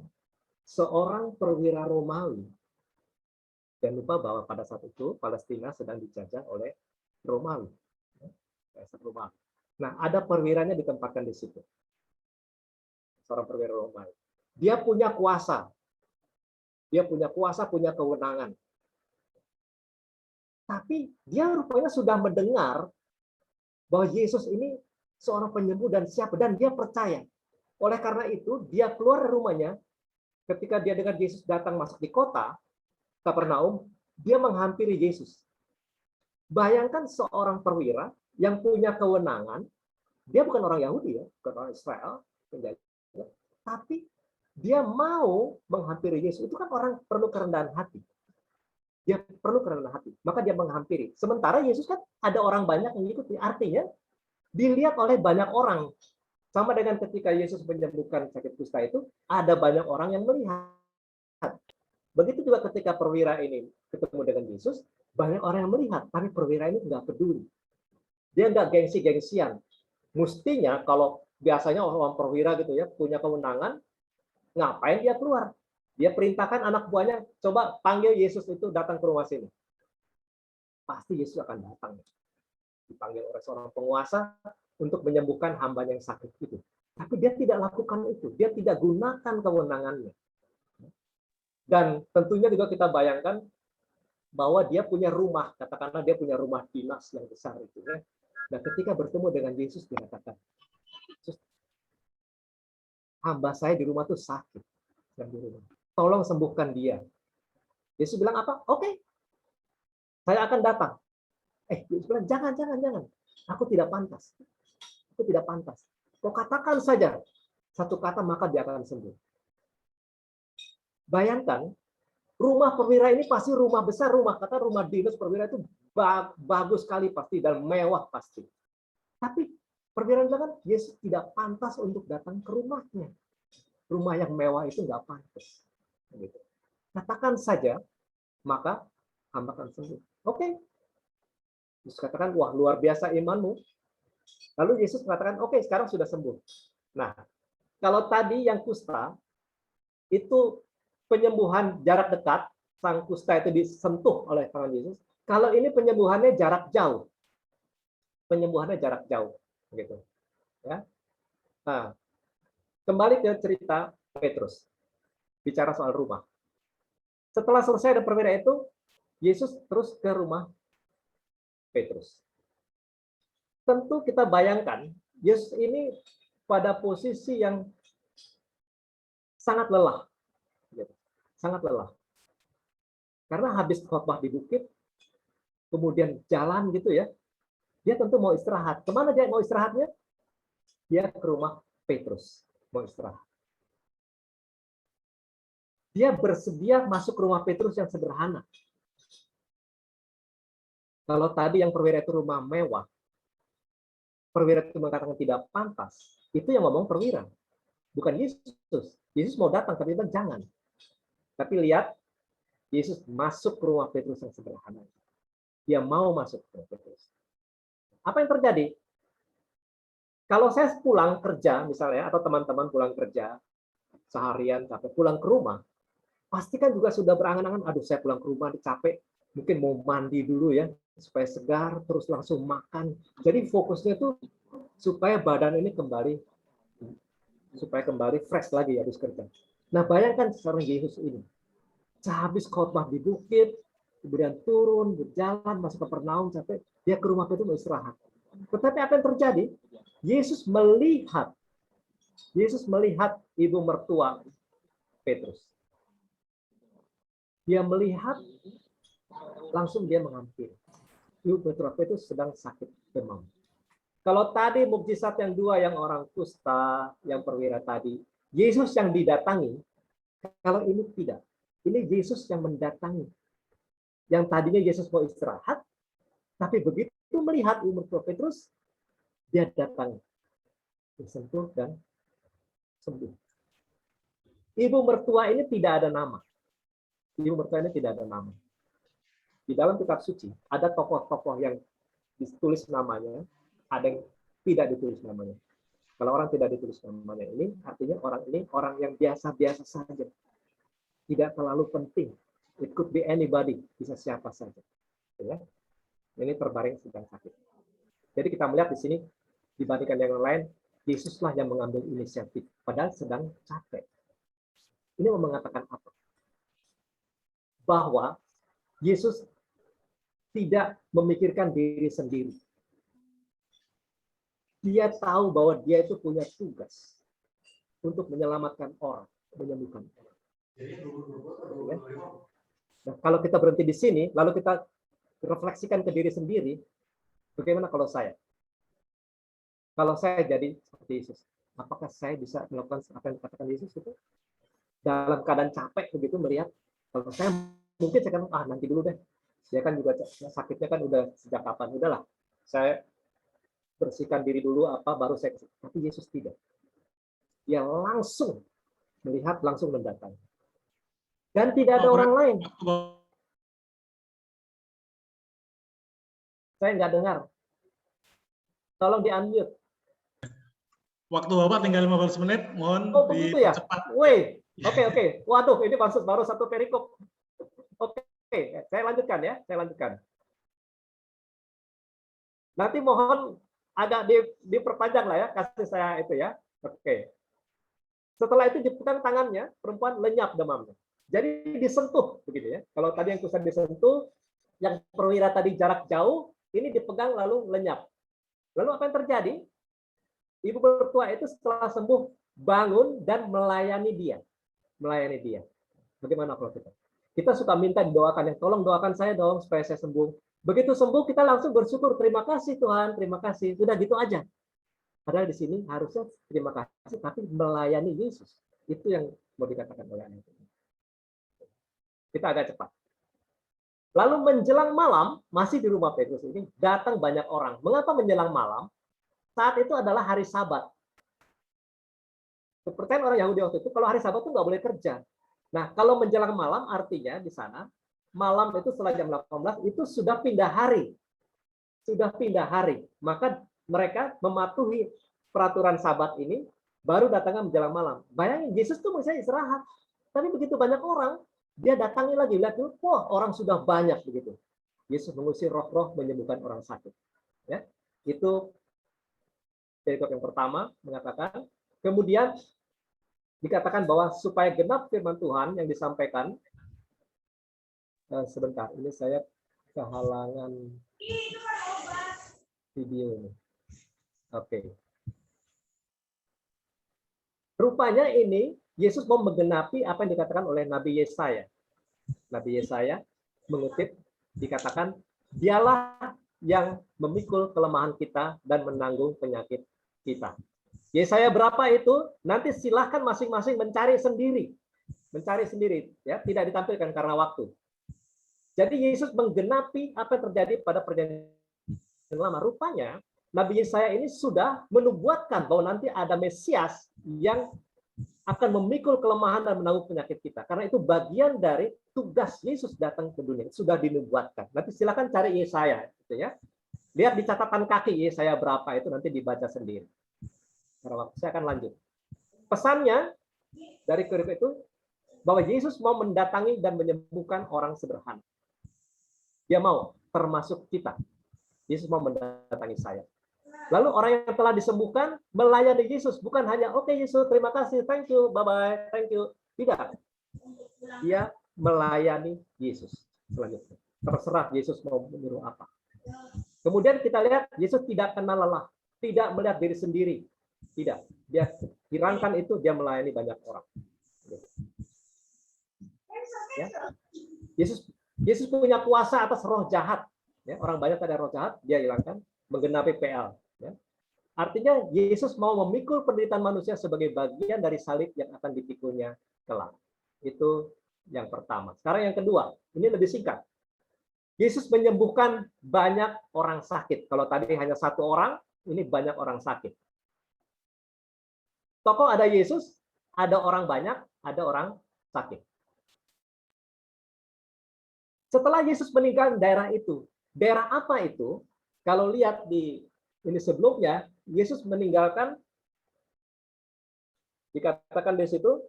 seorang perwira Romawi. Jangan lupa bahwa pada saat itu Palestina sedang dijajah oleh Romawi. Nah, ada perwiranya ditempatkan di situ. Seorang perwira Romawi. Dia punya kuasa. Dia punya kuasa, punya kewenangan. Tapi dia rupanya sudah mendengar bahwa Yesus ini seorang penyembuh dan siapa, dan dia percaya. Oleh karena itu, dia keluar dari rumahnya, ketika dia dengar Yesus datang masuk di kota, Kapernaum, dia menghampiri Yesus. Bayangkan seorang perwira yang punya kewenangan, dia bukan orang Yahudi ya, bukan orang Israel, tapi dia mau menghampiri Yesus. Itu kan orang perlu kerendahan hati. Dia perlu kerendahan hati, maka dia menghampiri. Sementara Yesus kan ada orang banyak yang mengikuti. Artinya dilihat oleh banyak orang. Sama dengan ketika Yesus menyembuhkan sakit kusta itu, ada banyak orang yang melihat. Begitu juga ketika perwira ini ketemu dengan Yesus, banyak orang yang melihat, tapi perwira ini nggak peduli. Dia nggak gengsi-gengsian. Mestinya kalau biasanya orang perwira gitu ya punya kewenangan, ngapain dia keluar? Dia perintahkan anak buahnya, coba panggil Yesus itu datang ke rumah sini. Pasti Yesus akan datang. Dipanggil oleh seorang penguasa untuk menyembuhkan hambanya yang sakit itu. Tapi dia tidak lakukan itu. Dia tidak gunakan kewenangannya. Dan tentunya juga kita bayangkan bahwa dia punya rumah, katakanlah dia punya rumah dinas yang besar itu. Nah, ketika bertemu dengan Yesus, dia katakan, hamba saya di rumah tuh sakit. Tolong sembuhkan dia. Yesus bilang apa? Oke, saya akan datang. Yesus bilang, jangan. Aku tidak pantas. Aku tidak pantas. Kau katakan saja satu kata, maka dia akan sembuh. Bayangkan, rumah perwira ini pasti rumah besar, rumah dinas perwira itu bagus sekali pasti dan mewah pasti. Tapi perwira bilang, Yesus tidak pantas untuk datang ke rumahnya. Rumah yang mewah itu nggak pantas. Katakan saja, maka hamba akan sembuh. Oke. Yesus katakan, wah luar biasa imanmu. Lalu Yesus mengatakan, oke, sekarang sudah sembuh. Nah, kalau tadi yang kusta itu penyembuhan jarak dekat, sang kusta itu disentuh oleh tangan Yesus. Kalau ini penyembuhannya jarak jauh. Penyembuhannya jarak jauh, gitu. Ya. Nah, kembali ke cerita Petrus. Bicara soal rumah. Setelah selesai ada perwira itu, Yesus terus ke rumah Petrus. Tentu kita bayangkan, Yesus ini pada posisi yang sangat lelah. Sangat lelah. Karena habis khotbah di bukit, kemudian jalan gitu ya, dia tentu mau istirahat. Kemana dia mau istirahatnya? Dia ke rumah Petrus, mau istirahat. Dia bersedia masuk ke rumah Petrus yang sederhana. Kalau tadi yang perwira itu rumah mewah, perwira itu mengatakan tidak pantas, itu yang ngomong perwira, bukan Yesus. Yesus mau datang, tapi bilang jangan. Tapi lihat, Yesus masuk ke rumah Petrus yang sederhana. Dia mau masuk ke rumah Petrus. Apa yang terjadi? Kalau saya pulang kerja misalnya, atau teman-teman pulang kerja seharian capek, pulang ke rumah, pasti kan juga sudah berangan-angan, aduh saya pulang ke rumah capek, mungkin mau mandi dulu ya, supaya segar, terus langsung makan. Jadi fokusnya tuh supaya badan ini kembali fresh lagi habis kerja. Nah, bayangkan seorang Yesus ini, sehabis khotbah di bukit, kemudian turun, berjalan, masuk ke Kapernaum, capek, dia ke rumah Petrus mau istirahat. Tetapi apa yang terjadi? Yesus melihat ibu mertua Petrus. Dia melihat, langsung dia menghampiri. Ibu mertua Petrus sedang sakit demam. Kalau tadi mukjizat yang dua, yang orang kusta, yang perwira tadi, Yesus yang didatangi, kalau ini tidak. Ini Yesus yang mendatangi. Yang tadinya Yesus mau istirahat, tapi begitu melihat ibu mertua Petrus, dia datang, disentuh dan sembuh. Ibu mertua ini tidak ada nama. Ibu mertua ini tidak ada nama. Di dalam kitab suci ada tokoh-tokoh yang ditulis namanya, ada yang tidak ditulis namanya. Kalau orang tidak ditulis namanya ini, artinya orang ini orang yang biasa-biasa saja. Tidak terlalu penting. It could be anybody, bisa siapa saja. Ya. Ini terbaring sedang sakit. Jadi kita melihat di sini, dibandingkan yang lain, Yesuslah yang mengambil inisiatif, padahal sedang capek. Ini mau mengatakan apa? Bahwa Yesus tidak memikirkan diri sendiri. Dia tahu bahwa dia itu punya tugas untuk menyelamatkan orang, menyembuhkan orang. Ya. Nah, kalau kita berhenti di sini, lalu kita refleksikan ke diri sendiri, bagaimana kalau saya? Kalau saya jadi seperti Yesus, apakah saya bisa melakukan apa yang dikatakan Yesus itu? Dalam keadaan capek begitu melihat, kalau saya mungkin saya akan nanti dulu deh. Dia kan juga sakitnya kan udah sejak kapan, udahlah. Saya bersihkan diri dulu apa baru saya. Tapi Yesus tidak. Dia langsung melihat, langsung mendatangi. Dan tidak ada orang lain. Saya nggak dengar. Tolong di-unmute. Waktu Bapak tinggal 15 menit, mohon begitu ya? dipercepat. Oke. Waduh, ini baru satu perikop. Oke, saya lanjutkan ya. Saya lanjutkan. Nanti mohon agak diperpanjang lah ya, kasih saya itu ya. Oke. Setelah itu dipegang tangannya, perempuan lenyap demamnya. Jadi disentuh begitu ya. Kalau tadi yang kusta disentuh, yang perwira tadi jarak jauh, ini dipegang lalu lenyap. Lalu apa yang terjadi? Ibu mertua itu setelah sembuh bangun dan melayani dia. Melayani dia. Bagaimana kalau kita? Kita suka minta didoakan, ya tolong doakan saya dong supaya saya sembuh. Begitu sembuh kita langsung bersyukur, terima kasih Tuhan, terima kasih. Sudah gitu aja. Padahal di sini harusnya terima kasih, tapi melayani Yesus. Itu yang mau dikatakan oleh ayat ini. Kita agak cepat. Lalu menjelang malam, masih di rumah Petrus ini, datang banyak orang. Mengapa menjelang malam? Saat itu adalah hari Sabat. Kepercayaan orang Yahudi waktu itu, kalau hari Sabat itu nggak boleh kerja. Nah, kalau menjelang malam, artinya di sana, malam itu setelah jam 18, itu sudah pindah hari. Sudah pindah hari. Maka mereka mematuhi peraturan Sabat ini, baru datangnya menjelang malam. Bayangin, Yesus tuh misalnya istirahat. Tapi begitu banyak orang, dia datangi lagi. Lihat dulu, wah orang sudah banyak begitu. Yesus mengusir roh-roh, menyembuhkan orang sakit. Ya, itu perikop yang pertama mengatakan. Kemudian dikatakan bahwa supaya genap firman Tuhan yang disampaikan. Sebentar, ini saya kehalangan video ini. Oke. Rupanya ini Yesus mau menggenapi apa yang dikatakan oleh Nabi Yesaya. Nabi Yesaya mengutip, dikatakan, dialah yang memikul kelemahan kita dan menanggung penyakit kita. Yesaya berapa itu? Nanti silahkan masing-masing mencari sendiri. Mencari sendiri, ya, tidak ditampilkan karena waktu. Jadi Yesus menggenapi apa yang terjadi pada perjanjian lama. Rupanya Nabi Yesaya ini sudah menubuatkan bahwa nanti ada Mesias yang akan memikul kelemahan dan menanggung penyakit kita. Karena itu bagian dari tugas Yesus datang ke dunia. Sudah dinubuatkan. Nanti silakan cari Yesaya, gitu ya. Lihat di catatan kaki Yesaya berapa itu nanti dibaca sendiri. Karena saya akan lanjut. Pesannya dari perikop itu bahwa Yesus mau mendatangi dan menyembuhkan orang sederhana. Dia mau, termasuk kita. Yesus mau mendatangi saya. Lalu orang yang telah disembuhkan melayani Yesus, bukan hanya oke, Yesus, terima kasih, thank you, bye-bye, thank you. Tidak. Dia melayani Yesus selanjutnya. Terserah Yesus mau menyuruh apa. Kemudian kita lihat Yesus tidak kenal lelah, tidak melihat diri sendiri. Tidak. Dia hirangkan itu, dia melayani banyak orang. Ya. Yesus punya kuasa atas roh jahat. Ya, orang banyak ada roh jahat, dia hilangkan, menggenapi PL. Ya. Artinya Yesus mau memikul penderitaan manusia sebagai bagian dari salib yang akan dipikulnya kelak. Itu yang pertama. Sekarang yang kedua, ini lebih singkat. Yesus menyembuhkan banyak orang sakit. Kalau tadi hanya satu orang, ini banyak orang sakit. Tokoh ada Yesus, ada orang banyak, ada orang sakit. Setelah Yesus meninggal daerah itu, daerah apa itu? Kalau lihat di ini sebelumnya, Yesus meninggalkan, dikatakan di situ,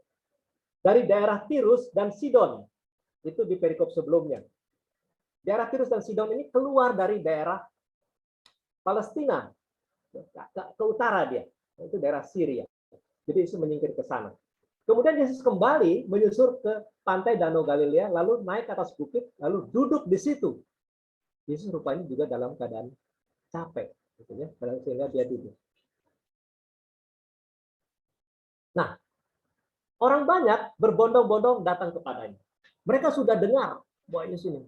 dari daerah Tirus dan Sidon. Itu di perikop sebelumnya. Daerah Tirus dan Sidon ini keluar dari daerah Palestina. Ke utara dia. Itu daerah Syria. Jadi Yesus menyingkir ke sana. Kemudian Yesus kembali menyusur ke pantai Danau Galilea, lalu naik ke atas bukit, lalu duduk di situ. Yesus rupanya juga dalam keadaan capek, gitu ya, sehingga dia duduk. Nah, orang banyak berbondong-bondong datang kepadanya. Mereka sudah dengar bahwa Yesus ini.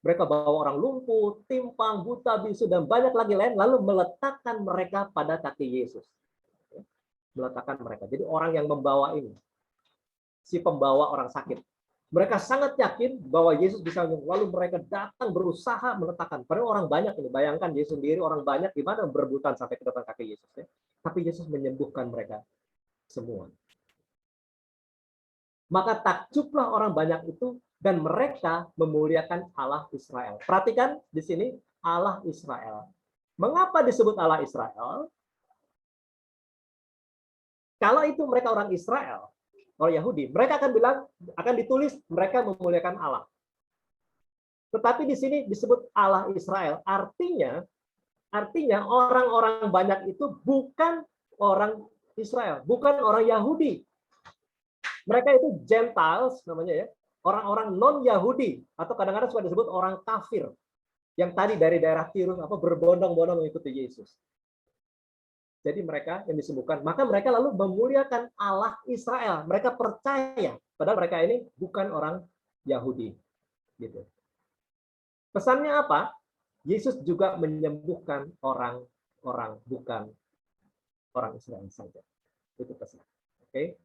Mereka bawa orang lumpuh, timpang, buta, bisu, dan banyak lagi lain, lalu meletakkan mereka pada kaki Yesus. Meletakkan mereka. Jadi orang yang membawa ini, si pembawa orang sakit. Mereka sangat yakin bahwa Yesus bisa menyembuhkan. Lalu mereka datang berusaha meletakkan. Padahal orang banyak ini. Bayangkan Yesus sendiri, orang banyak gimana berebutan sampai ke depan kaki Yesus. Ya. Tapi Yesus menyembuhkan mereka semua. Maka takjublah orang banyak itu dan mereka memuliakan Allah Israel. Perhatikan di sini Allah Israel. Mengapa disebut Allah Israel? Kalau itu mereka orang Israel, orang Yahudi, mereka akan bilang, akan ditulis mereka memuliakan Allah. Tetapi di sini disebut Allah Israel, artinya orang-orang banyak itu bukan orang Israel, bukan orang Yahudi. Mereka itu Gentiles namanya ya, orang-orang non-Yahudi atau kadang-kadang suka disebut orang kafir yang tadi dari daerah Tirus berbondong-bondong mengikuti Yesus. Jadi mereka yang disembuhkan, maka mereka lalu memuliakan Allah Israel. Mereka percaya, padahal mereka ini bukan orang Yahudi. Gitu. Pesannya apa? Yesus juga menyembuhkan orang-orang bukan orang Israel saja. Itu pesan. Oke.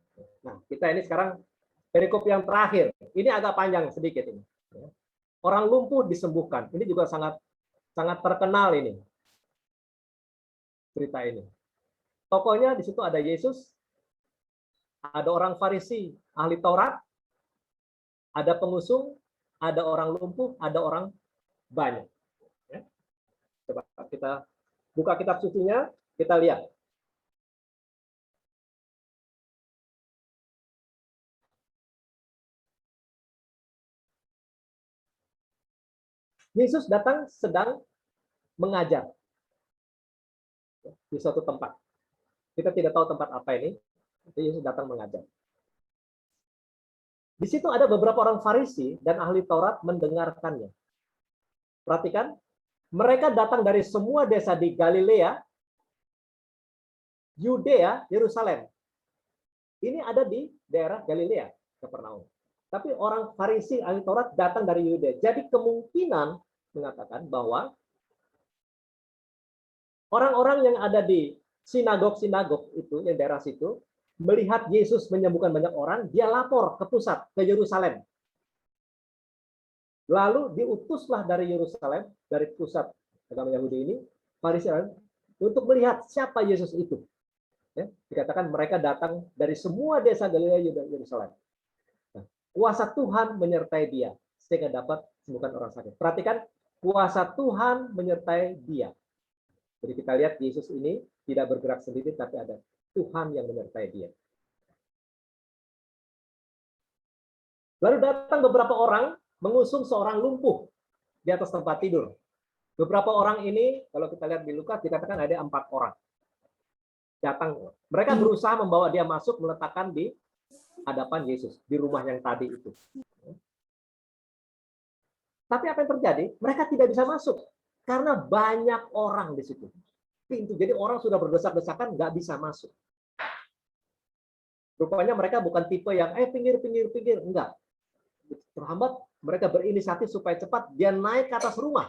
Nah, kita ini sekarang perikop yang terakhir. Ini agak panjang sedikit ini. Orang lumpuh disembuhkan. Ini juga sangat terkenal ini. Cerita ini. Tokohnya di situ ada Yesus, ada orang Farisi, ahli Taurat, ada pengusung, ada orang lumpuh, ada orang banyak. Coba kita buka kitab sucinya, kita lihat. Yesus datang sedang mengajar di suatu tempat. Kita tidak tahu tempat apa ini. Yesus datang mengajar. Di situ ada beberapa orang Farisi dan ahli Taurat mendengarkannya. Perhatikan, mereka datang dari semua desa di Galilea, Yudea, Yerusalem. Ini ada di daerah Galilea, Kapernaum. Tapi orang Farisi ahli Taurat datang dari Yudea. Jadi kemungkinan mengatakan bahwa orang-orang yang ada di sinagog-sinagog itu, yang daerah situ, melihat Yesus menyembuhkan banyak orang, dia lapor ke pusat, ke Yerusalem. Lalu diutuslah dari Yerusalem, dari pusat agama Yahudi ini, Farisi untuk melihat siapa Yesus itu. Ya, dikatakan mereka datang dari semua desa Galilea, Yerusalem. Nah, kuasa Tuhan menyertai dia sehingga dapat sembuhkan orang sakit. Perhatikan, kuasa Tuhan menyertai dia. Jadi kita lihat Yesus ini tidak bergerak sendiri, tapi ada Tuhan yang menyertai dia. Lalu datang beberapa orang mengusung seorang lumpuh di atas tempat tidur. Beberapa orang ini, kalau kita lihat di Lukas, dikatakan ada 4 orang. Datang, mereka berusaha membawa dia masuk, meletakkan di hadapan Yesus, di rumah yang tadi itu. Tapi apa yang terjadi? Mereka tidak bisa masuk, karena banyak orang di situ. Pintu, jadi orang sudah berdesak-desakan, nggak bisa masuk. Rupanya mereka bukan tipe yang, pinggir, enggak. Terhambat, mereka berinisiatif supaya cepat, dia naik ke atas rumah,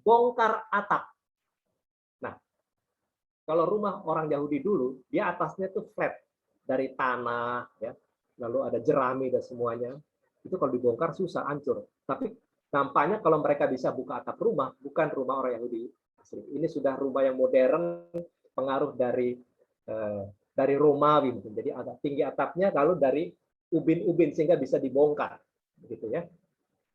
bongkar atap. Nah, kalau rumah orang Yahudi dulu, dia atasnya itu flat, dari tanah, ya, lalu ada jerami dan semuanya. Itu kalau dibongkar susah, hancur. Tapi nampaknya kalau mereka bisa buka atap rumah, bukan rumah orang Yahudi asli. Ini sudah rumah yang modern, pengaruh dari Romawi, jadi agak tinggi atapnya, lalu dari ubin-ubin sehingga bisa dibongkar, begitu ya.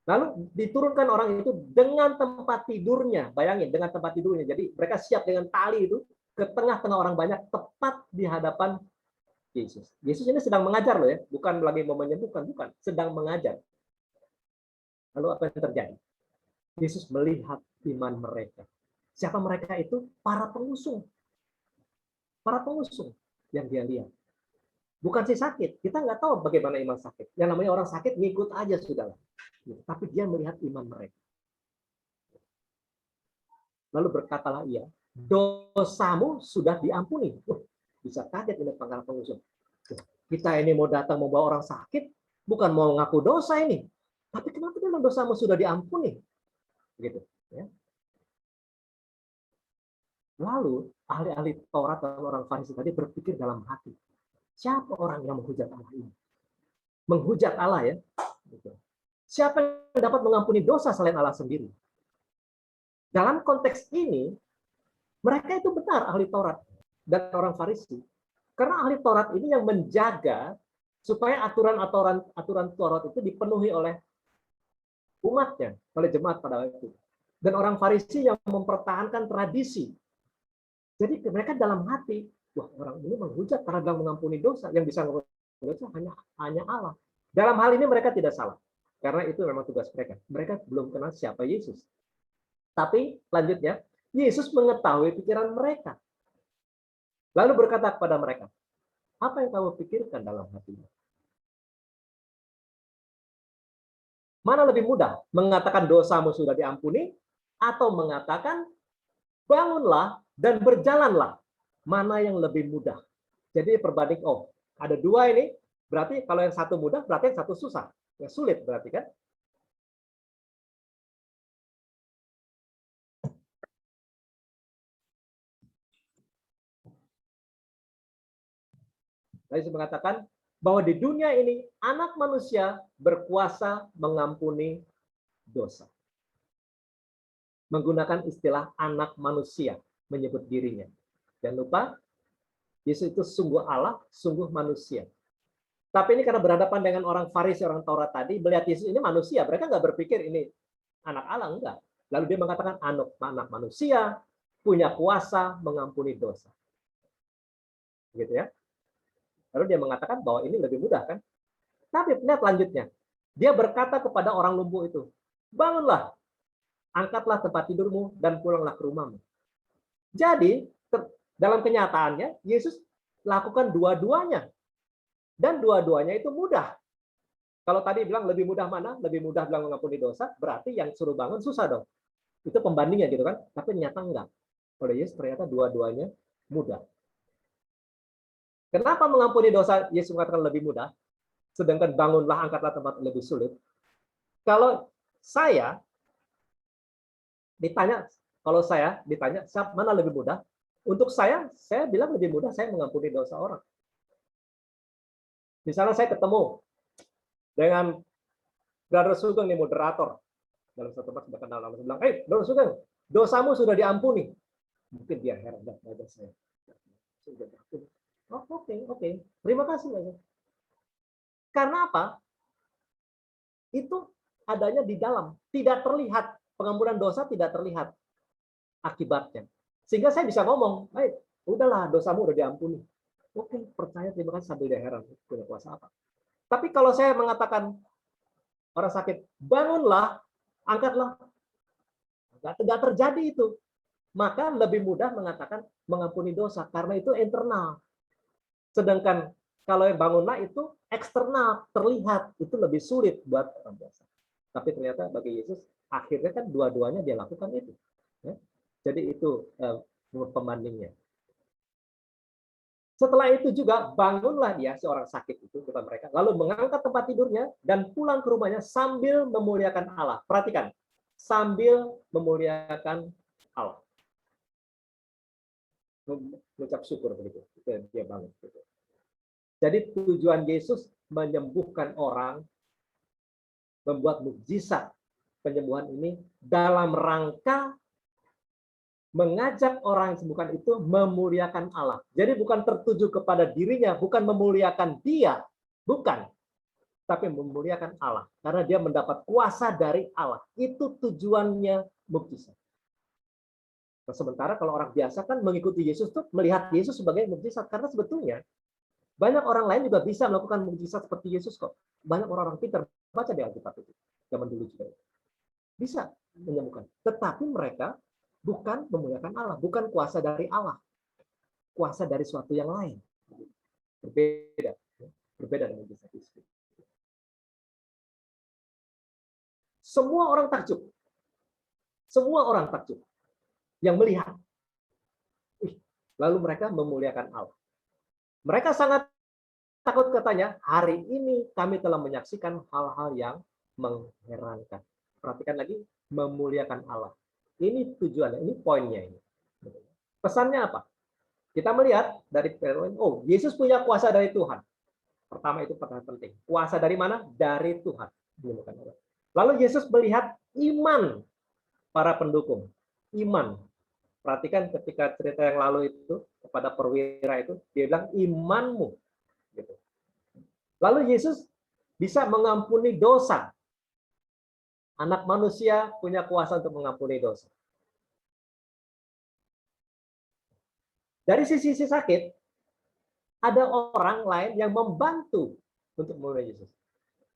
Lalu diturunkan orang itu dengan tempat tidurnya, bayangin dengan tempat tidurnya. Jadi mereka siap dengan tali itu ke tengah-tengah orang banyak, tepat di hadapan Yesus. Yesus ini sedang mengajar loh ya, bukan lagi mau menyembuhkan, bukan, sedang mengajar. Lalu apa yang terjadi? Yesus melihat iman mereka. Siapa mereka itu? Para pengusung. Para pengusung yang dia lihat. Bukan si sakit. Kita nggak tahu bagaimana iman sakit. Yang namanya orang sakit ngikut aja sudahlah. Tapi dia melihat iman mereka. Lalu berkatalah ia, dosamu sudah diampuni. Bisa kaget ini para pengusung. Kita ini mau datang membawa orang sakit, bukan mau ngaku dosa ini. Tapi kenapa dia bilang dosamu sudah diampuni? Begitu. Ya. Lalu ahli-ahli Taurat dan orang Farisi tadi berpikir dalam hati, siapa orang yang menghujat Allah ini? Menghujat Allah ya. Siapa yang dapat mengampuni dosa selain Allah sendiri? Dalam konteks ini, mereka itu benar ahli Taurat dan orang Farisi. Karena ahli Taurat ini yang menjaga supaya aturan Taurat itu dipenuhi oleh umatnya, oleh jemaat pada waktu itu. Dan orang Farisi yang mempertahankan tradisi. Jadi mereka dalam hati, wah orang ini menghujat karena bilang mengampuni dosa. Yang bisa mengampuni dosa hanya Allah. Dalam hal ini mereka tidak salah. Karena itu memang tugas mereka. Mereka belum kenal siapa Yesus. Tapi lanjutnya, Yesus mengetahui pikiran mereka. Lalu berkata kepada mereka, apa yang kamu pikirkan dalam hatimu? Mana lebih mudah? Mengatakan dosamu sudah diampuni, atau mengatakan bangunlah dan berjalanlah. Mana yang lebih mudah? Jadi perbanding, ada 2 ini, berarti kalau yang satu mudah, berarti yang satu susah. Yang sulit berarti kan? Yesus mengatakan bahwa di dunia ini anak manusia berkuasa mengampuni dosa. Menggunakan istilah anak manusia menyebut dirinya. Jangan lupa, Yesus itu sungguh Allah, sungguh manusia. Tapi ini karena berhadapan dengan orang Farisi, orang Taurat tadi, melihat Yesus ini manusia. Mereka nggak berpikir ini anak Allah, enggak. Lalu dia mengatakan anak manusia punya kuasa mengampuni dosa. Gitu ya. Lalu dia mengatakan bahwa ini lebih mudah kan. Tapi lihat lanjutnya. Dia berkata kepada orang lumpuh itu, bangunlah angkatlah tempat tidurmu dan pulanglah ke rumahmu. Jadi dalam kenyataannya Yesus lakukan dua-duanya. Dan dua-duanya itu mudah. Kalau tadi bilang lebih mudah mana? Lebih mudah bilang mengampuni dosa, berarti yang suruh bangun susah dong. Itu pembandingnya gitu kan. Tapi ternyata enggak. Oleh Yesus ternyata dua-duanya mudah. Kenapa mengampuni dosa Yesus mengatakan lebih mudah? Sedangkan bangunlah, angkatlah tempat lebih sulit. Kalau saya ditanya, mana lebih mudah? Untuk saya bilang lebih mudah saya mengampuni dosa orang. Misalnya saya ketemu dengan Brother Sugeng nih, moderator dalam satu tempat sudah kenal lama, saya bilang, Brother Sugeng, dosamu sudah diampuni. Mungkin dia heran, wajah saya. Sudah diampuni. Oh, oke. Terima kasih. Karena apa? Itu adanya di dalam, tidak terlihat. Pengampunan dosa tidak terlihat akibatnya. Sehingga saya bisa ngomong, udahlah dosamu udah diampuni. Oke, percaya, terima kasih, sambil dia heran, punya kuasa apa. Tapi kalau saya mengatakan orang sakit, bangunlah, angkatlah, nggak terjadi itu. Maka lebih mudah mengatakan mengampuni dosa, karena itu internal. Sedangkan kalau yang bangunlah itu eksternal, terlihat, itu lebih sulit buat orang biasa. Tapi ternyata bagi Yesus, akhirnya kan dua-duanya dia lakukan itu. Jadi itu pembandingnya. Setelah itu juga bangunlah dia, si orang sakit itu, kata mereka, lalu mengangkat tempat tidurnya dan pulang ke rumahnya sambil memuliakan Allah. Perhatikan, sambil memuliakan Allah. Mengucap syukur begitu, dia bangun. Jadi tujuan Yesus menyembuhkan orang, membuat mukjizat penyembuhan ini dalam rangka mengajak orang yang disembuhkan itu memuliakan Allah. Jadi bukan tertuju kepada dirinya, bukan memuliakan dia, bukan. Tapi memuliakan Allah. Karena dia mendapat kuasa dari Allah. Itu tujuannya mukjizat. Nah, sementara kalau orang biasa kan mengikuti Yesus tuh melihat Yesus sebagai mukjizat. Karena sebetulnya banyak orang lain juga bisa melakukan mukjizat seperti Yesus kok. Banyak orang-orang pintar, baca di Alkitab itu. Zaman dulu juga. Bisa menyembuhkan. Tetapi mereka bukan memuliakan Allah, bukan kuasa dari Allah, kuasa dari suatu yang lain. Berbeda dengan mukjizat Yesus. Semua orang takjub yang melihat. Lalu mereka memuliakan Allah. Mereka sangat takut, katanya, hari ini kami telah menyaksikan hal-hal yang mengherankan. Perhatikan lagi, memuliakan Allah. Ini tujuannya, ini poinnya ini. Pesannya apa? Kita melihat dari Yesus punya kuasa dari Tuhan. Pertama itu pertanyaan penting. Kuasa dari mana? Dari Tuhan. Lalu Yesus melihat iman para pendukung. Iman. Perhatikan ketika cerita yang lalu itu kepada perwira itu, dia bilang imanmu. Gitu. Lalu Yesus bisa mengampuni dosa. Anak manusia punya kuasa untuk mengampuni dosa. Dari sisi sakit, ada orang lain yang membantu untuk memulai Yesus.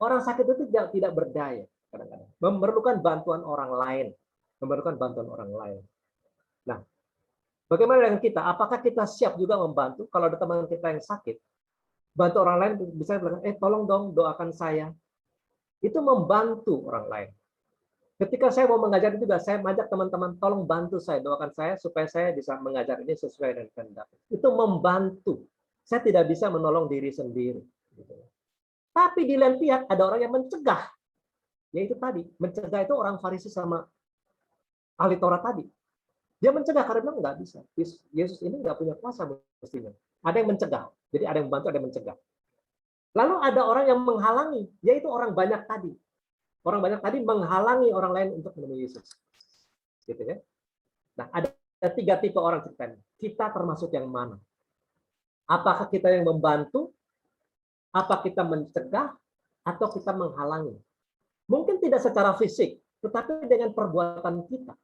Orang sakit itu tidak berdaya kadang-kadang, memerlukan bantuan orang lain, Nah, bagaimana dengan kita? Apakah kita siap juga membantu? Kalau ada teman kita yang sakit, bantu orang lain, bisa bilang, tolong dong doakan saya. Itu membantu orang lain. Ketika saya mau mengajar juga, saya mengajak teman-teman, tolong bantu saya, doakan saya supaya saya bisa mengajar ini sesuai dengan kehendak. Itu membantu. Saya tidak bisa menolong diri sendiri. Tapi di lain pihak ada orang yang mencegah. Yaitu tadi, mencegah itu orang Farisi sama ahli Taurat tadi. Dia mencegah karena bilang nggak bisa. Yesus ini nggak punya kuasa mestinya. Ada yang mencegah. Jadi ada yang membantu, ada yang mencegah. Lalu ada orang yang menghalangi, yaitu orang banyak tadi. Orang banyak tadi menghalangi orang lain untuk menemui Yesus. Gitu ya. Nah, ada 3 tipe orang ceritanya. Kita termasuk yang mana? Apakah kita yang membantu? Apa kita mencegah? Atau kita menghalangi? Mungkin tidak secara fisik, tetapi dengan perbuatan kita.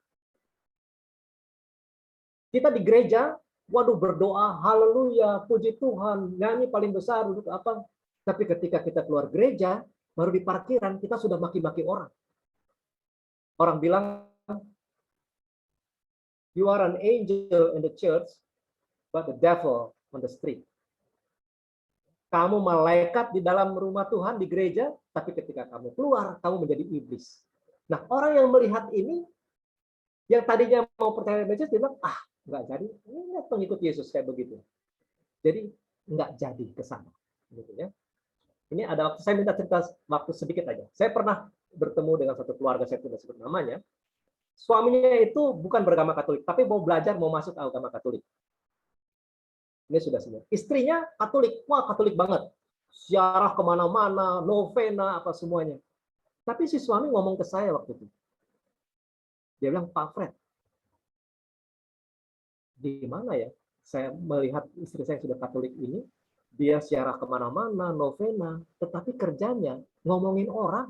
Kita di gereja, waduh berdoa, haleluya, puji Tuhan, nyanyi paling besar, apa? Tapi ketika kita keluar gereja, baru di parkiran, kita sudah maki-maki orang. Orang bilang, You are an angel in the church, but the devil on the street. Kamu malaikat di dalam rumah Tuhan, di gereja, tapi ketika kamu keluar, kamu menjadi iblis. Nah, orang yang melihat ini, yang tadinya mau percaya Yesus, dia bilang, nggak jadi. Ini pengikut Yesus kayak begitu. Jadi, nggak jadi ke sana. Gitu ya. Ini ada waktu, saya minta cerita waktu sedikit aja. Saya pernah bertemu dengan satu keluarga, saya tidak sebut namanya. Suaminya itu bukan beragama Katolik, tapi mau belajar, mau masuk agama Katolik. Ini sudah semua. Istrinya Katolik, wah Katolik banget. Ziarah kemana-mana, novena, apa semuanya. Tapi si suami ngomong ke saya waktu itu. Dia bilang, Pak Fred, di mana ya saya melihat istri saya yang sudah Katolik ini, dia ziarah kemana-mana, novena, tetapi kerjanya ngomongin orang.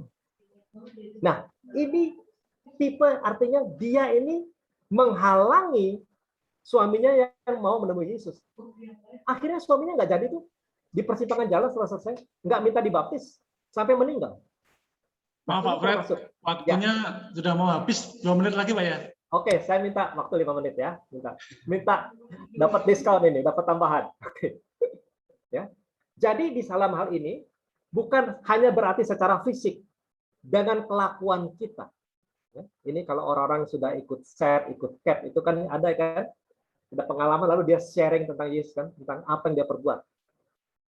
Nah, ini tipe artinya dia ini menghalangi suaminya yang mau menemui Yesus. Akhirnya suaminya nggak jadi tuh. Di persimpangan jalan setelah selesai, nggak minta dibaptis sampai meninggal. Maaf Pak Fred, waktunya sudah mau habis, 2 menit lagi Pak ya. Oke, saya minta waktu 5 menit ya. Minta dapat diskon ini, dapat tambahan. Oke. Ya. Jadi di dalam hal ini bukan hanya berarti secara fisik dengan kelakuan kita. Ya. Ini kalau orang-orang sudah ikut share, ikut cap, itu kan ada kan, ada pengalaman lalu dia sharing tentang Yesus kan, tentang apa yang dia perbuat.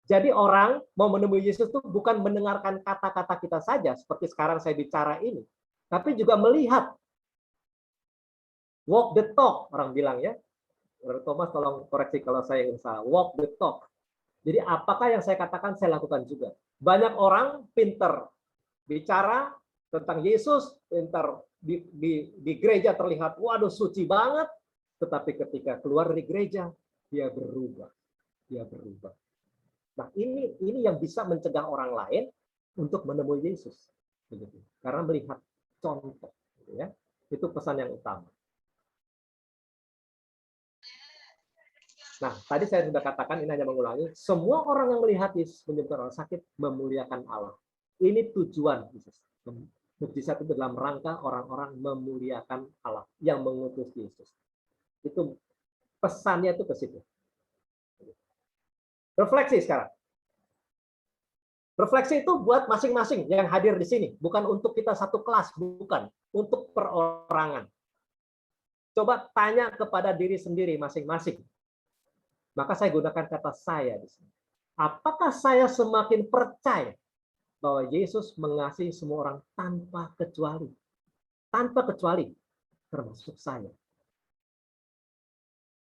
Jadi orang mau menemui Yesus itu bukan mendengarkan kata-kata kita saja, seperti sekarang saya bicara ini, tapi juga melihat. Walk the talk, orang bilang ya. Thomas tolong koreksi kalau saya yang salah. Walk the talk. Jadi apakah yang saya katakan saya lakukan juga. Banyak orang pinter bicara tentang Yesus, pinter di gereja terlihat, waduh suci banget, tetapi ketika keluar dari gereja dia berubah. Dia berubah. Nah, ini yang bisa mencegah orang lain untuk menemui Yesus. Begitu. Karena melihat contoh. Gitu ya. Itu pesan yang utama. Nah, tadi saya sudah katakan, ini hanya mengulangi, semua orang yang melihat Yesus menyembuhkan orang sakit memuliakan Allah. Ini tujuan Yesus. Mukjizat itu dalam rangka orang-orang memuliakan Allah yang mengutus Yesus. Itu pesannya itu ke situ. Refleksi sekarang. Refleksi itu buat masing-masing yang hadir di sini, bukan untuk kita satu kelas, bukan, untuk perorangan. Coba tanya kepada diri sendiri masing-masing. Maka saya gunakan kata saya di sini. Apakah saya semakin percaya bahwa Yesus mengasihi semua orang tanpa kecuali? Tanpa kecuali, termasuk saya.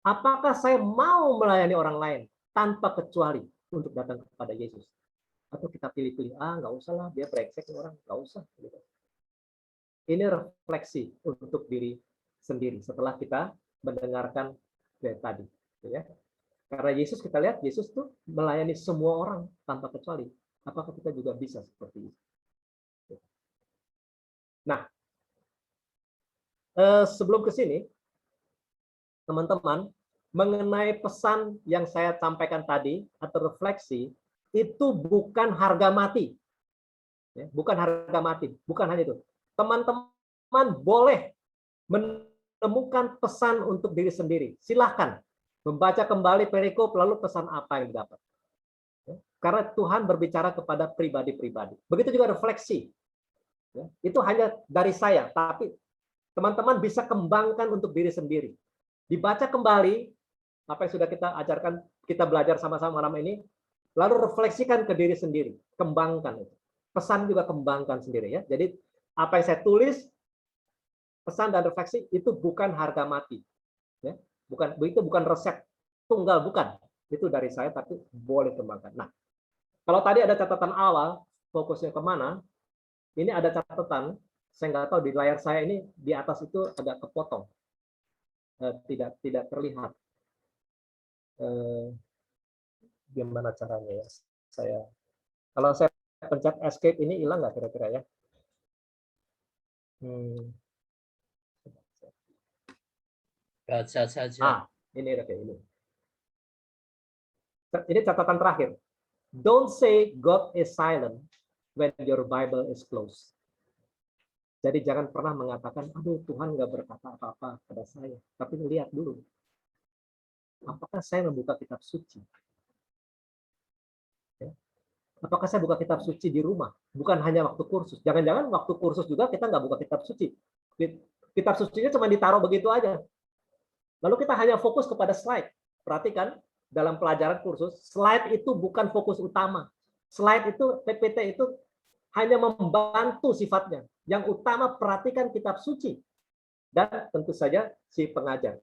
Apakah saya mau melayani orang lain tanpa kecuali untuk datang kepada Yesus? Atau kita pilih-pilih, nggak usah lah, dia brengsek orang, nggak usah. Ini refleksi untuk diri sendiri setelah kita mendengarkan dari tadi. Ya. Karena Yesus, kita lihat, Yesus tuh melayani semua orang tanpa kecuali. Apakah kita juga bisa seperti itu? Nah, sebelum ke sini, teman-teman, mengenai pesan yang saya sampaikan tadi, atau refleksi, itu bukan harga mati. Ya, bukan harga mati, bukan hanya itu. Teman-teman boleh menemukan pesan untuk diri sendiri. Silahkan membaca kembali perikop, lalu pesan apa yang didapat. Ya, karena Tuhan berbicara kepada pribadi-pribadi. Begitu juga refleksi. Ya, itu hanya dari saya, tapi teman-teman bisa kembangkan untuk diri sendiri. Dibaca kembali apa yang sudah kita ajarkan, kita belajar sama-sama malam ini, lalu refleksikan ke diri sendiri, kembangkan itu. Pesan juga kembangkan sendiri ya. Jadi apa yang saya tulis, pesan dan refleksi itu bukan harga mati. Ya. Itu bukan resep tunggal, bukan. Itu dari saya, tapi boleh kembangkan. Nah, kalau tadi ada catatan awal, fokusnya kemana, ini ada catatan, saya nggak tahu di layar saya ini, di atas itu agak kepotong. Tidak terlihat. Gimana caranya ya? Kalau saya pencet escape ini hilang nggak kira-kira ya? Baca saja. Ini oke ini. Ini catatan terakhir. Don't say God is silent when your Bible is closed. Jadi jangan pernah mengatakan, aduh Tuhan nggak berkata apa-apa pada saya. Tapi lihat dulu, apakah saya membuka kitab suci? Ya. Apakah saya buka kitab suci di rumah? Bukan hanya waktu kursus. Jangan-jangan waktu kursus juga kita nggak buka kitab suci. Kitab sucinya cuma ditaruh begitu aja. Lalu kita hanya fokus kepada slide. Perhatikan, dalam pelajaran kursus, slide itu bukan fokus utama. Slide itu, PPT itu hanya membantu sifatnya. Yang utama perhatikan kitab suci. Dan tentu saja si pengajar.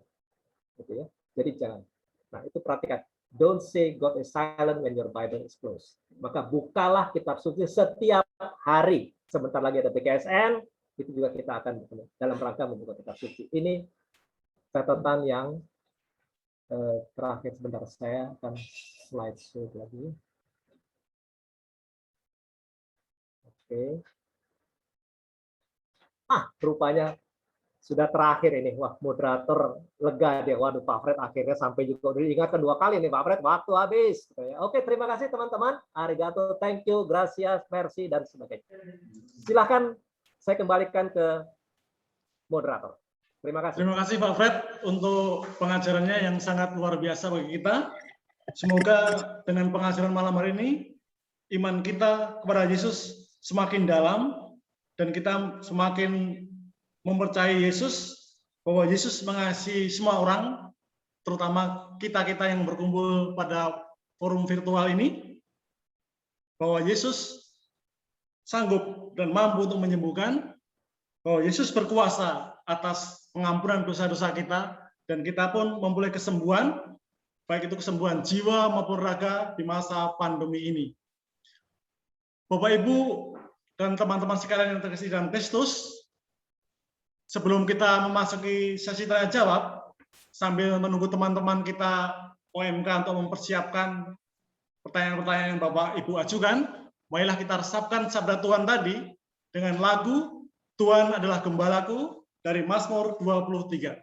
Gitu ya. Jadi jangan. Nah, itu perhatikan. Don't say God is silent when your Bible is closed. Maka bukalah kitab suci setiap hari. Sebentar lagi ada PKSN, itu juga kita akan dalam rangka membuka kitab suci. Ini catatan yang terakhir. Sebentar, saya akan slideshow lagi. Oke. Rupanya sudah terakhir ini. Wah, moderator lega dia. Waduh, Pak Fred akhirnya sampai juga. Udah diingatkan 2 kali nih, Pak Fred. Waktu habis. Oke, terima kasih teman-teman. Arigato, thank you, gracias, merci, dan sebagainya. Silahkan saya kembalikan ke moderator. Terima kasih. Terima kasih Pak Fred untuk pengajarannya yang sangat luar biasa bagi kita. Semoga dengan pengajaran malam hari ini, iman kita kepada Yesus semakin dalam, dan kita semakin mempercayai Yesus, bahwa Yesus mengasihi semua orang, terutama kita-kita yang berkumpul pada forum virtual ini, bahwa Yesus sanggup dan mampu untuk menyembuhkan, bahwa Yesus berkuasa atas pengampunan dosa-dosa kita, dan kita pun memperoleh kesembuhan, baik itu kesembuhan jiwa maupun raga di masa pandemi ini. Bapak Ibu dan teman-teman sekalian yang terkasih dalam Kristus, sebelum kita memasuki sesi tanya jawab, sambil menunggu teman-teman kita OMK untuk mempersiapkan pertanyaan-pertanyaan yang Bapak Ibu ajukan, marilah kita resapkan sabda Tuhan tadi dengan lagu Tuhan adalah Gembalaku dari Mazmur 23.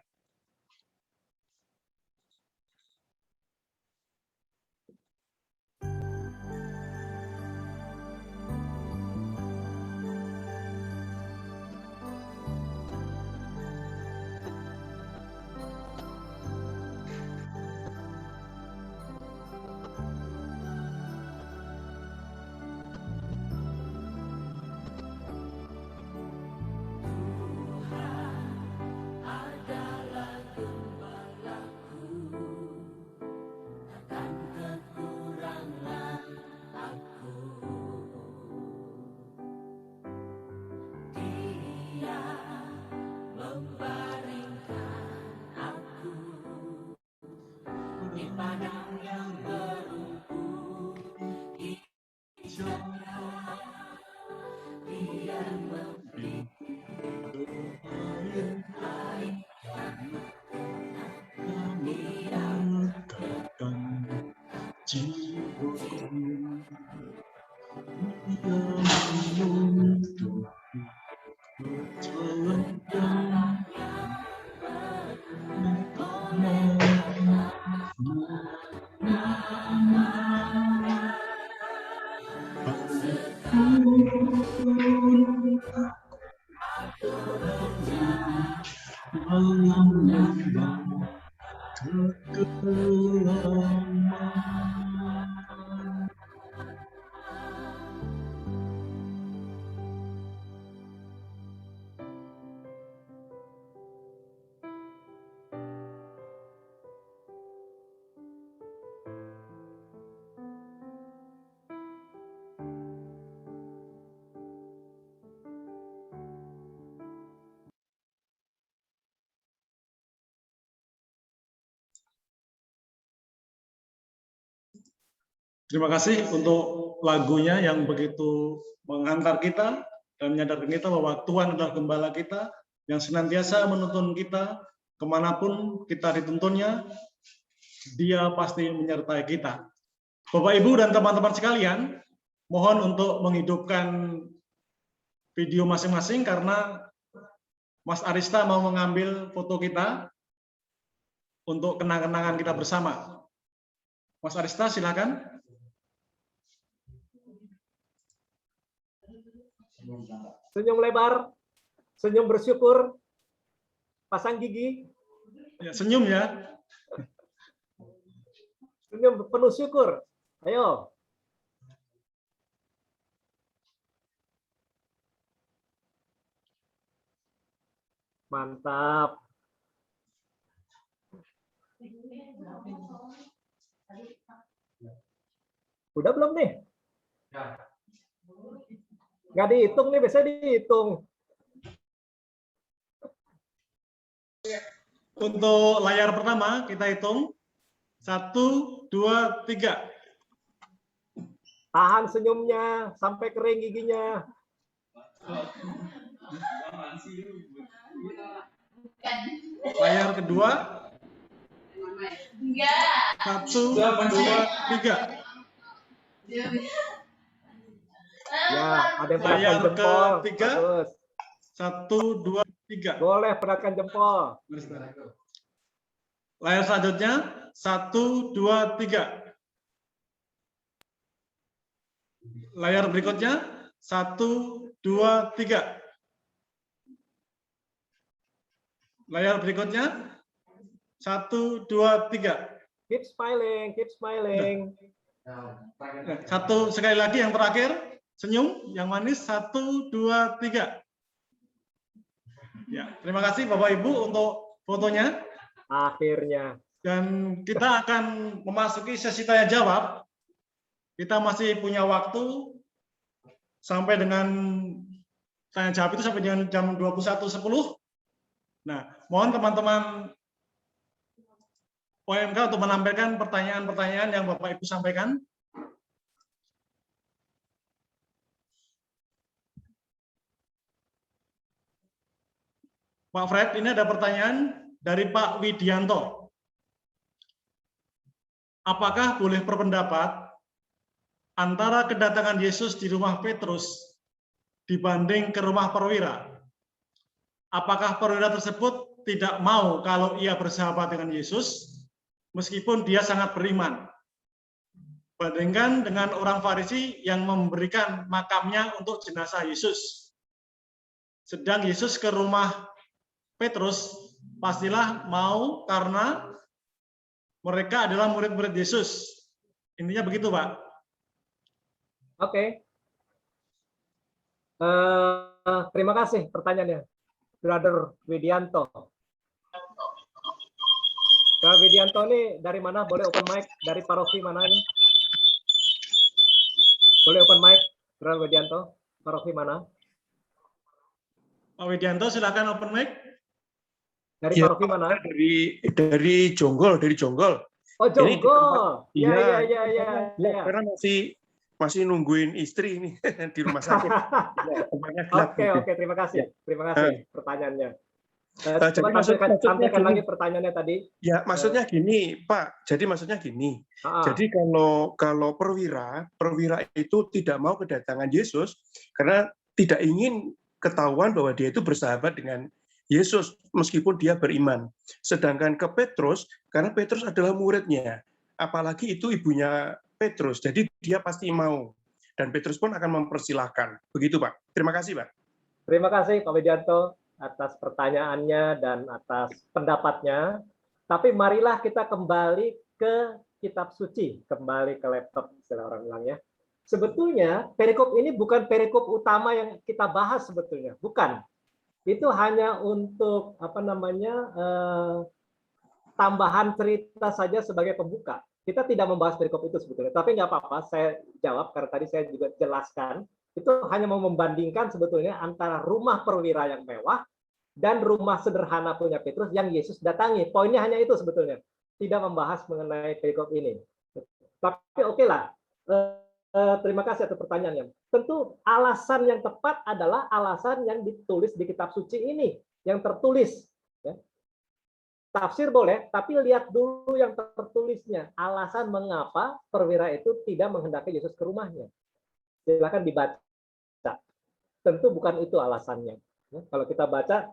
Terima kasih untuk lagunya yang begitu menghantar kita dan menyadarkan kita bahwa Tuhan adalah gembala kita yang senantiasa menuntun kita kemanapun kita dituntunnya, Dia pasti menyertai kita. Bapak, Ibu, dan teman-teman sekalian, mohon untuk menghidupkan video masing-masing karena Mas Arista mau mengambil foto kita untuk kenang-kenangan kita bersama. Mas Arista, silakan. Senyum lebar. Senyum bersyukur. Pasang gigi. Ya, senyum ya. Senyum penuh syukur. Ayo. Mantap. Udah belum nih? Nggak dihitung nih, biasanya dihitung. Untuk layar pertama kita hitung 1, 2, 3. Tahan senyumnya sampai kering giginya. Layar kedua 1, 2, 3. Ya, ada yang Layar perhatikan jempol. ketiga Bagus. 1, 2, 3. Boleh perhatikan jempol. Layar selanjutnya 1, 2, 3. Layar berikutnya 1, 2, 3. Layar berikutnya 1, 2, 3. Keep smiling, keep smiling. Satu sekali lagi yang terakhir, senyum yang manis 1, 2, 3. Ya, terima kasih Bapak Ibu untuk fotonya. Akhirnya. Dan kita akan memasuki sesi tanya jawab. Kita masih punya waktu sampai dengan tanya jawab itu sampai dengan jam 21.10. Nah, mohon teman-teman OMK untuk menampilkan pertanyaan-pertanyaan yang Bapak Ibu sampaikan. Pak Fred, ini ada pertanyaan dari Pak Widianto. Apakah boleh berpendapat antara kedatangan Yesus di rumah Petrus dibanding ke rumah perwira? Apakah perwira tersebut tidak mau kalau ia bersahabat dengan Yesus, meskipun dia sangat beriman? Bandingkan dengan orang Farisi yang memberikan makamnya untuk jenazah Yesus. Sedang Yesus ke rumah Petrus, pastilah mau karena mereka adalah murid-murid Yesus. Intinya begitu, Pak. Oke. Terima kasih pertanyaannya, Brother Widianto. Brother Widianto ini dari mana? Boleh open mic? Dari paroki mana ini? Boleh open mic, Brother Widianto? Paroki mana? Pak Widianto, silakan open mic. Dari Ya, paroki mana? Dari Jonggol, dari Jonggol. Oh, Jonggol. Iya, Ya. karena masih nungguin istri ini di rumah sakit. Oke, terima kasih. Terima kasih pertanyaannya. Jadi Coba sampaikan lagi pertanyaannya tadi. Ya, maksudnya gini, Pak. Jadi maksudnya gini. Jadi kalau perwira itu tidak mau kedatangan Yesus karena tidak ingin ketahuan bahwa dia itu bersahabat dengan Yesus meskipun dia beriman. Sedangkan ke Petrus, karena Petrus adalah muridnya, apalagi itu ibunya Petrus, jadi dia pasti mau. Dan Petrus pun akan mempersilahkan. Begitu, Pak. Terima kasih, Pak. Terima kasih, Pak Widianto, atas pertanyaannya dan atas pendapatnya. Tapi marilah kita kembali ke kitab suci, kembali ke laptop, istilah orang bilang ya. Sebetulnya perikop ini bukan perikop utama yang kita bahas sebetulnya, bukan. Itu hanya untuk tambahan cerita saja sebagai pembuka. Kita tidak membahas perikop itu sebetulnya, tapi nggak apa-apa, saya jawab karena tadi saya juga jelaskan. Itu hanya mau membandingkan sebetulnya antara rumah perwira yang mewah dan rumah sederhana punya Petrus yang Yesus datangi. Poinnya hanya itu sebetulnya, tidak membahas mengenai perikop ini. Tapi oke lah. Terima kasih atas pertanyaannya. Tentu alasan yang tepat adalah alasan yang ditulis di kitab suci ini, yang tertulis. Ya. Tafsir boleh, tapi lihat dulu yang tertulisnya. Alasan mengapa perwira itu tidak menghendaki Yesus ke rumahnya. Silakan dibaca. Tentu bukan itu alasannya. Ya, kalau kita baca,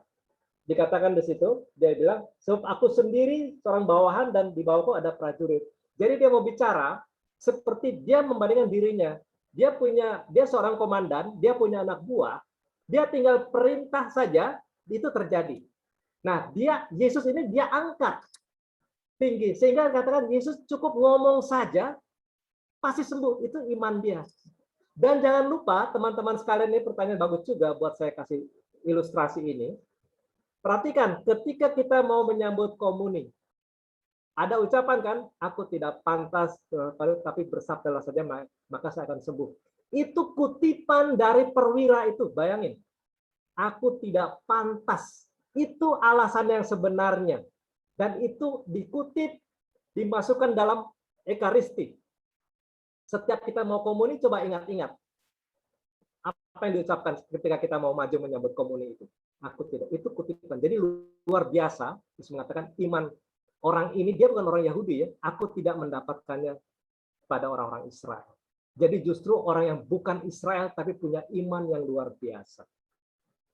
dikatakan di situ, dia bilang, sebab aku sendiri seorang bawahan dan di bawahku ada prajurit. Jadi dia mau bicara seperti dia membandingkan dirinya. Dia seorang komandan, dia punya anak buah, Dia tinggal perintah saja, itu terjadi. Nah, Yesus ini dia angkat tinggi, sehingga katakan Yesus cukup ngomong saja, pasti sembuh. Itu iman dia. Dan jangan lupa, teman-teman sekalian, ini pertanyaan bagus juga buat saya kasih ilustrasi ini. Perhatikan, ketika kita mau menyambut komuni, ada ucapan kan, aku tidak pantas, tapi bersabdalah saja, maka saya akan sembuh. Itu kutipan dari perwira itu, bayangin. Aku tidak pantas. Itu alasan yang sebenarnya. Dan itu dikutip, dimasukkan dalam Ekaristi. Setiap kita mau komuni, coba ingat-ingat. Apa yang diucapkan ketika kita mau maju menyambut komuni itu. Aku tidak. Itu kutipan. Jadi luar biasa. Yesus mengatakan iman orang ini, dia bukan orang Yahudi ya. Aku tidak mendapatkannya pada orang-orang Israel. Jadi justru orang yang bukan Israel, tapi punya iman yang luar biasa.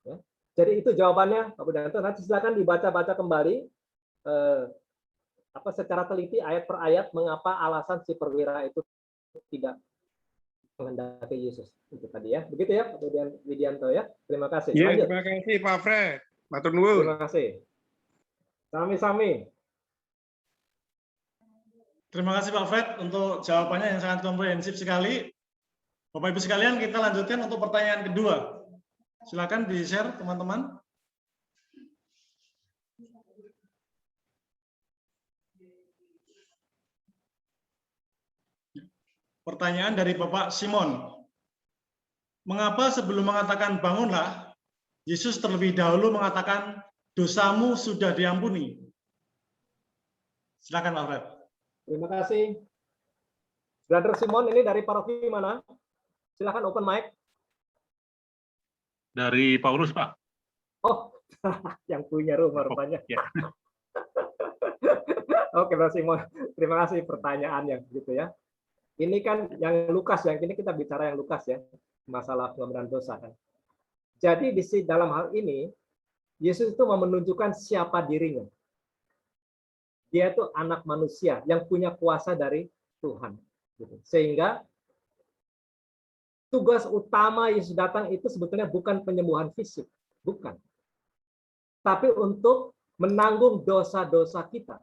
Ya. Jadi itu jawabannya, Pak Budanto. Nanti silakan dibaca-baca kembali secara teliti ayat per ayat mengapa alasan si perwira itu tidak menghendaki Yesus. Itu tadi ya. Begitu ya, Pak Widianto ya. Terima kasih. Ya, lanjut. terima kasih Pak Fred. Matur nuwun. Terima kasih. Sami-sami. Terima kasih Pak Fred untuk jawabannya yang sangat komprehensif sekali. Bapak Ibu sekalian, kita lanjutkan untuk pertanyaan kedua. Silakan di-share teman-teman. Pertanyaan dari Bapak Simon. Mengapa sebelum mengatakan bangunlah, Yesus terlebih dahulu mengatakan dosamu sudah diampuni? Silakan Pak Fred. Terima kasih. Brother Simon, ini dari paroki mana? Silakan open mic. Dari Paulus, Pak. Oh, yang punya rumah rupanya. Ya. Oke, Brother Simon. Terima kasih pertanyaannya, gitu ya. Ini kan yang Lukas, yang ini kita bicara yang Lukas ya, masalah pengampunan dosa kan. Jadi di dalam hal ini, Yesus itu mau menunjukkan siapa dirinya. Dia itu anak manusia yang punya kuasa dari Tuhan. Sehingga tugas utama Yesus datang itu sebetulnya bukan penyembuhan fisik, bukan. Tapi untuk menanggung dosa-dosa kita.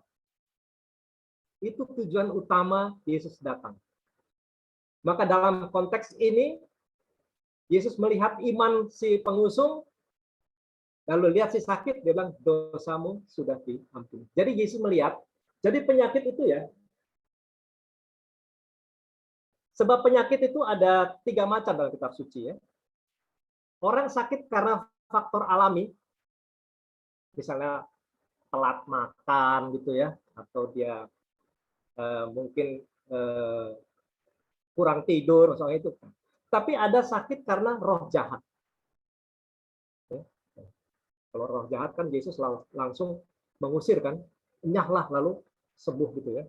Itu tujuan utama Yesus datang. Maka dalam konteks ini, Yesus melihat iman si pengusung, lalu lihat si sakit, dia bilang, dosamu sudah diampuni. Jadi Yesus melihat, jadi penyakit itu ya, sebab penyakit itu ada 3 macam dalam kitab suci ya. Orang sakit karena faktor alami, misalnya telat makan gitu ya, atau dia mungkin kurang tidur, misalnya itu. Tapi ada sakit karena roh jahat. Ya. Kalau roh jahat kan Yesus langsung mengusir kan, enyahlah lalu sembuh gitu ya.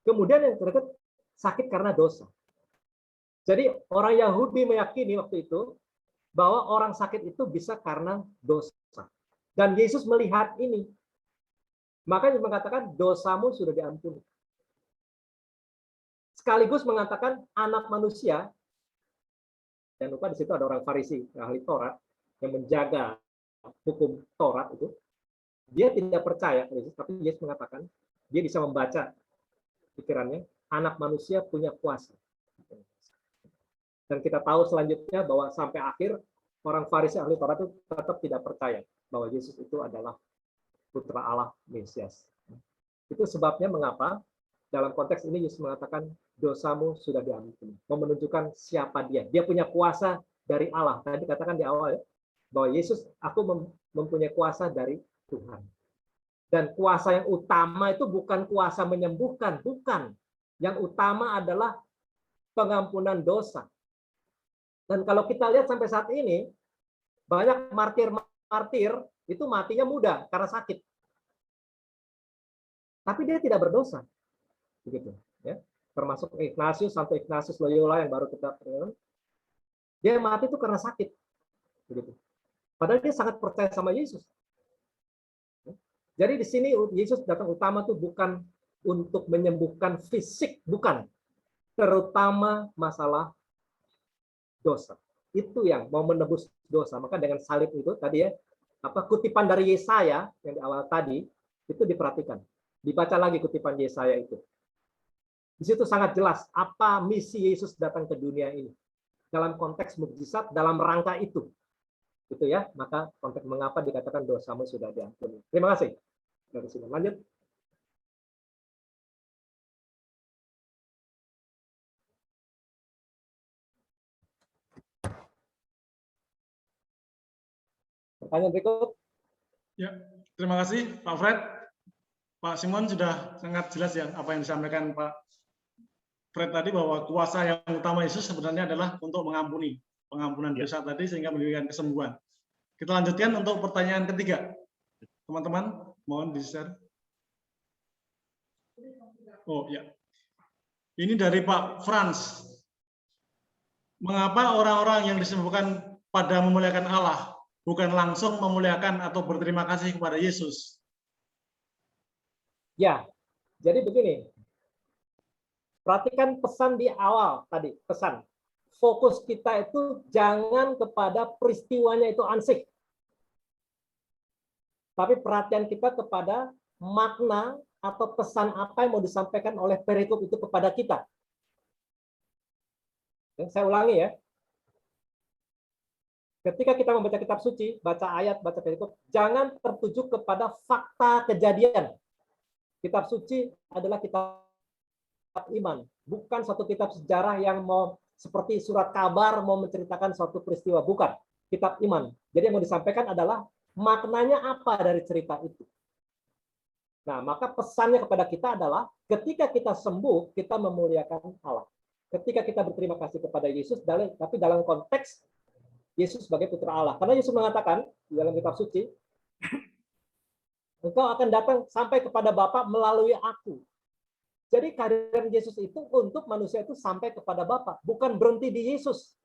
Kemudian yang terakhir sakit karena dosa. Jadi orang Yahudi meyakini waktu itu bahwa orang sakit itu bisa karena dosa. Dan Yesus melihat ini. Makanya mengatakan dosamu sudah diampuni. Sekaligus mengatakan anak manusia, jangan lupa di situ ada orang Farisi, ahli Taurat, yang menjaga hukum Taurat itu. Dia tidak percaya, tapi Yesus mengatakan, dia bisa membaca pikirannya, anak manusia punya kuasa. Dan kita tahu selanjutnya bahwa sampai akhir orang Farisi ahli Taurat itu tetap tidak percaya bahwa Yesus itu adalah putra Allah Mesias. Itu sebabnya mengapa dalam konteks ini Yesus mengatakan dosamu sudah diampuni. Mau menunjukkan siapa dia. Dia punya kuasa dari Allah. Tadi katakan di awal ya, bahwa Yesus, aku mempunyai kuasa dari Tuhan. Dan kuasa yang utama itu bukan kuasa menyembuhkan, bukan. Yang utama adalah pengampunan dosa. Dan kalau kita lihat sampai saat ini, banyak martir-martir itu matinya muda karena sakit. Tapi dia tidak berdosa. Begitu, ya. Termasuk Ignatius, Santo Ignatius Loyola yang baru kita kenal. Dia mati itu karena sakit. Begitu. Padahal dia sangat percaya sama Yesus. Jadi di sini Yesus datang utama tuh bukan untuk menyembuhkan fisik, bukan. Terutama masalah dosa. itu yang mau menebus dosa. Maka dengan salib itu tadi ya, kutipan dari Yesaya yang di awal tadi itu diperhatikan. Dibaca lagi kutipan Yesaya itu. Di situ sangat jelas apa misi Yesus datang ke dunia ini. Dalam konteks mukjizat, dalam rangka itu. Gitu ya. Maka konteks mengapa dikatakan dosamu sudah diampuni. Terima kasih. Dari sini lanjut. Pertanyaan berikut. Ya, terima kasih Pak Fred. Pak Simon sudah sangat jelas ya apa yang disampaikan Pak Fred tadi, bahwa kuasa yang utama Yesus sebenarnya adalah untuk mengampuni, pengampunan dosa tadi sehingga memberikan kesembuhan. Kita lanjutkan untuk pertanyaan ketiga. Teman-teman, mohon di-share. Oh ya. Ini dari Pak Frans. Mengapa orang-orang yang disembuhkan pada memuliakan Allah bukan langsung memuliakan atau berterima kasih kepada Yesus? Ya, jadi begini. Perhatikan pesan di awal tadi, pesan. Fokus kita itu jangan kepada peristiwanya itu ansih. Tapi perhatian kita kepada makna atau pesan apa yang mau disampaikan oleh perikop itu kepada kita. Dan saya ulangi ya. Ketika kita membaca kitab suci, baca ayat, baca perikop, jangan tertuju kepada fakta kejadian. Kitab suci adalah kitab iman, bukan suatu kitab sejarah yang mau seperti surat kabar mau menceritakan suatu peristiwa, bukan. Kitab iman. Jadi yang mau disampaikan adalah maknanya apa dari cerita itu. Nah, maka pesannya kepada kita adalah ketika kita sembuh, kita memuliakan Allah. Ketika kita berterima kasih kepada Yesus, tapi dalam konteks Yesus sebagai putra Allah. Karena Yesus mengatakan di dalam kitab suci, engkau akan datang sampai kepada Bapa melalui aku. Jadi kehadiran Yesus itu untuk manusia itu sampai kepada Bapa, bukan berhenti di Yesus.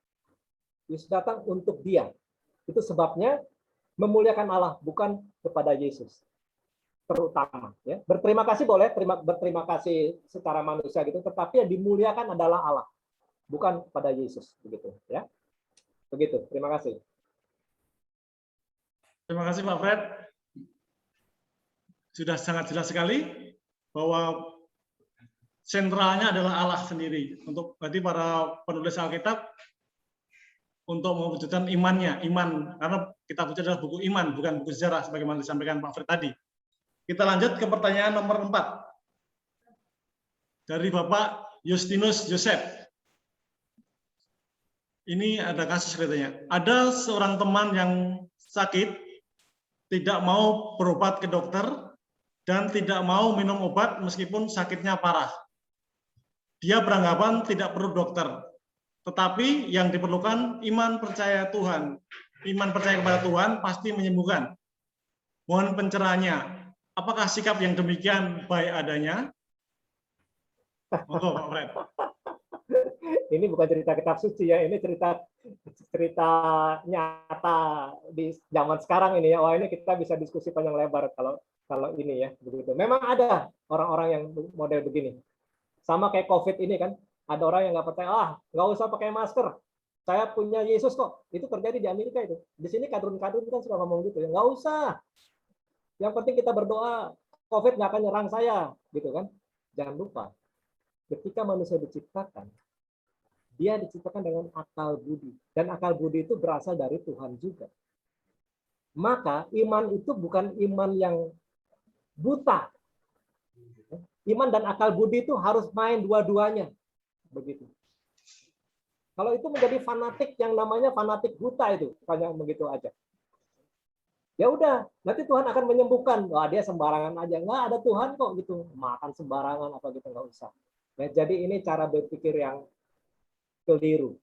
Yesus datang untuk dia. Itu sebabnya memuliakan Allah, bukan kepada Yesus. Terutama. Ya. Berterima kasih boleh, berterima kasih secara manusia gitu, tetapi yang dimuliakan adalah Allah, bukan pada Yesus. Begitu. Ya. Begitu. Terima kasih. Terima kasih Pak Fred. Sudah sangat jelas sekali bahwa sentralnya adalah Allah sendiri. Untuk berarti para penulis Alkitab untuk mewujudkan imannya, iman, karena kitab suci adalah buku iman, bukan buku sejarah sebagaimana disampaikan Pak Fred tadi. Kita lanjut ke pertanyaan nomor 4 dari Bapak Justinus Joseph. Ini ada kasus katanya. Ada seorang teman yang sakit, tidak mau berobat ke dokter, dan tidak mau minum obat meskipun sakitnya parah. Dia beranggapan tidak perlu dokter. Tetapi yang diperlukan iman percaya Tuhan. Iman percaya kepada Tuhan pasti menyembuhkan. Mohon pencerahannya. Apakah sikap yang demikian baik adanya? Monggo Pak Fred. Ini bukan cerita kitab suci ya, ini cerita nyata di zaman sekarang ini ya. Wah, ini kita bisa diskusi panjang lebar kalau ini ya, begitu. Memang ada orang-orang yang model begini. Sama kayak COVID ini kan, ada orang yang nggak percaya, nggak usah pakai masker. Saya punya Yesus kok. Itu terjadi di Amerika itu. Di sini kadrun-kadrun kan suka ngomong gitu ya, nggak usah. Yang penting kita berdoa, COVID nggak akan nyerang saya, gitu kan. Jangan lupa, ketika manusia diciptakan, dia diciptakan dengan akal budi. Dan akal budi itu berasal dari Tuhan juga. Maka iman itu bukan iman yang buta. Iman dan akal budi itu harus main dua-duanya. Begitu. Kalau itu menjadi fanatik yang namanya fanatik buta itu, hanya begitu aja. Ya udah, nanti Tuhan akan menyembuhkan. Wah, dia sembarangan aja. Nggak ada Tuhan kok gitu. Makan sembarangan apa gitu, nggak usah. Nah, jadi ini cara berpikir yang keliru.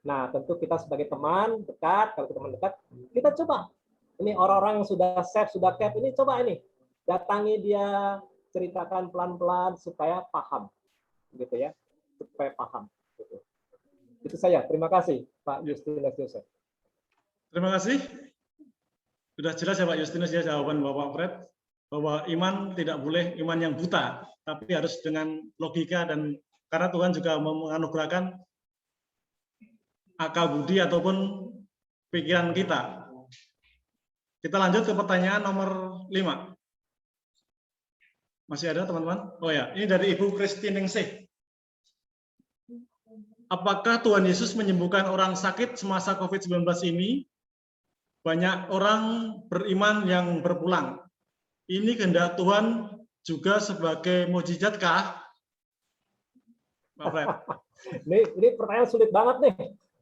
Nah, tentu kita sebagai teman dekat, kalau teman dekat, kita coba. Ini orang-orang yang sudah save, sudah cap, ini coba ini. Datangi dia, ceritakan pelan-pelan supaya paham. Gitu ya. Supaya paham. Gitu. Itu saya. Terima kasih, Pak Justinus Joseph. Terima kasih. Sudah jelas ya Pak Justinus ya jawaban Bapak Fred, bahwa iman tidak boleh iman yang buta, tapi harus dengan logika, dan karena Tuhan juga menganugerahkan akal budi ataupun pikiran kita. Kita lanjut ke pertanyaan nomor 5. Masih ada teman-teman? Oh ya, ini dari Ibu Christine Ningsih. Apakah Tuhan Yesus menyembuhkan orang sakit semasa COVID-19 ini? Banyak orang beriman yang berpulang. Ini kehendak Tuhan juga sebagai mukjizatkah? Pak Fred. Ini pertanyaan sulit banget nih.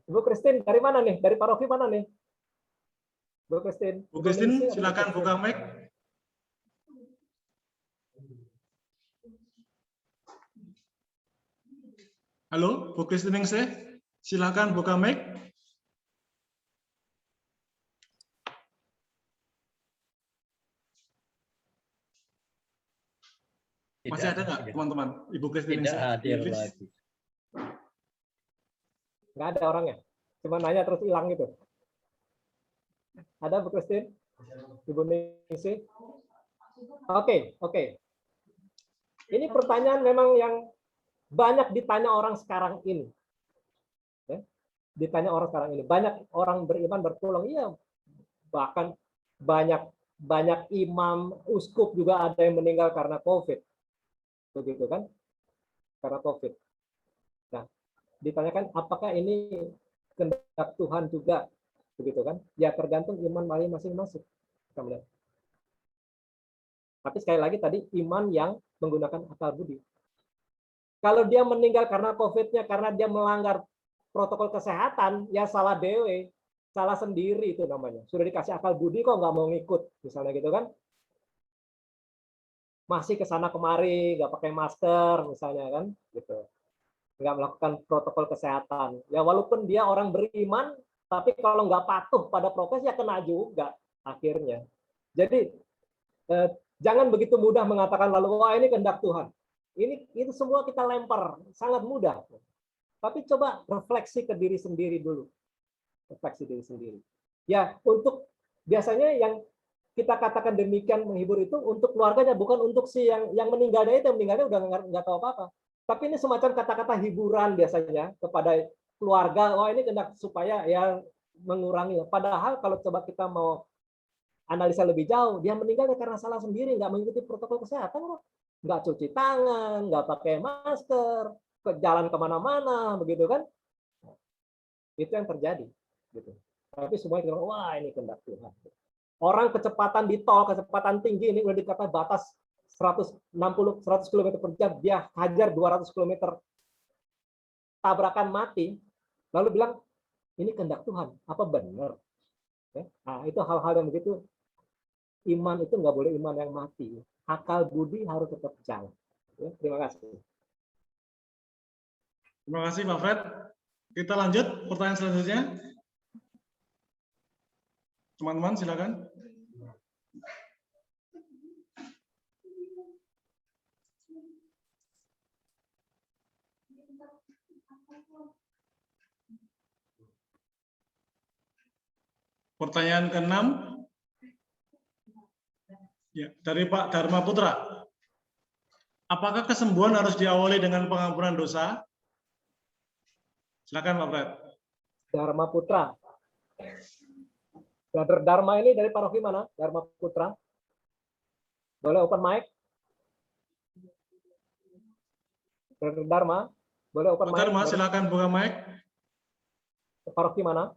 Ibu Christine dari mana nih? Dari paroki mana nih? Bu Christine. Bu Christine, silakan buka mic. Halo, Bu Christine Ningsih, silakan buka mic. Masih ada nggak teman-teman? Ibu Christine Tidak Ningsih? hadir lagi. Nggak ada orangnya. Cuma nanya terus hilang gitu. Ada Bu Christine? Ibu Ningsih? Oke. Ini pertanyaan memang yang banyak ditanya orang sekarang ini. Ya, ditanya orang sekarang ini. Banyak orang beriman berpulang. Iya, bahkan banyak imam, uskup juga ada yang meninggal karena COVID. Begitu kan? Karena COVID. Nah, ditanyakan apakah ini kehendak Tuhan juga? Begitu kan? Ya tergantung iman masing-masing. Kita melihat. Tapi sekali lagi tadi iman yang menggunakan akal budi. Kalau dia meninggal karena COVID-nya, karena dia melanggar protokol kesehatan, ya salah dewe, salah sendiri itu namanya. Sudah dikasih akal budi kok nggak mau ngikut, misalnya gitu kan? Masih ke sana kemari, nggak pakai masker, misalnya kan, gitu. Nggak melakukan protokol kesehatan. Ya walaupun dia orang beriman, tapi kalau nggak patuh pada prokes ya kena juga akhirnya. Jadi jangan begitu mudah mengatakan lalu wah ini kehendak Tuhan. Itu semua kita lempar, sangat mudah. Tapi coba refleksi ke diri sendiri dulu. Refleksi diri sendiri. Ya, untuk biasanya yang kita katakan demikian menghibur itu untuk keluarganya, bukan untuk si yang meninggalnya itu, yang meninggalnya udah nggak tahu apa-apa. Tapi ini semacam kata-kata hiburan biasanya kepada keluarga, wah ini kehendak supaya ya mengurangi. Padahal kalau coba kita mau analisa lebih jauh, dia meninggalnya karena salah sendiri, nggak mengikuti protokol kesehatan, nggak cuci tangan, nggak pakai masker, ke jalan kemana-mana, begitu kan? Itu yang terjadi. Gitu. Tapi semua itu, wah ini kehendak Tuhan. Orang kecepatan di tol, kecepatan tinggi ini udah dikata batas 160, 100 km per jam, dia hajar 200 km, tabrakan mati, lalu bilang ini kehendak Tuhan, apa benar? Nah itu hal-hal yang begitu. Iman itu nggak boleh iman yang mati. Akal budi harus tetap jalan. Ya, terima kasih. Terima kasih Pak Fred. Kita lanjut pertanyaan selanjutnya. Teman-teman silakan. Pertanyaan ke-6 ya, dari Pak Dharma Putra. Apakah kesembuhan harus diawali dengan pengampunan dosa? Silakan Pak Fred. Dharma Putra. Brother Dharma ini dari paroki mana? Dharma Putra. Boleh open mic? Brother Dharma, boleh open mic? Dharma, silakan buka mic. Paroki mana?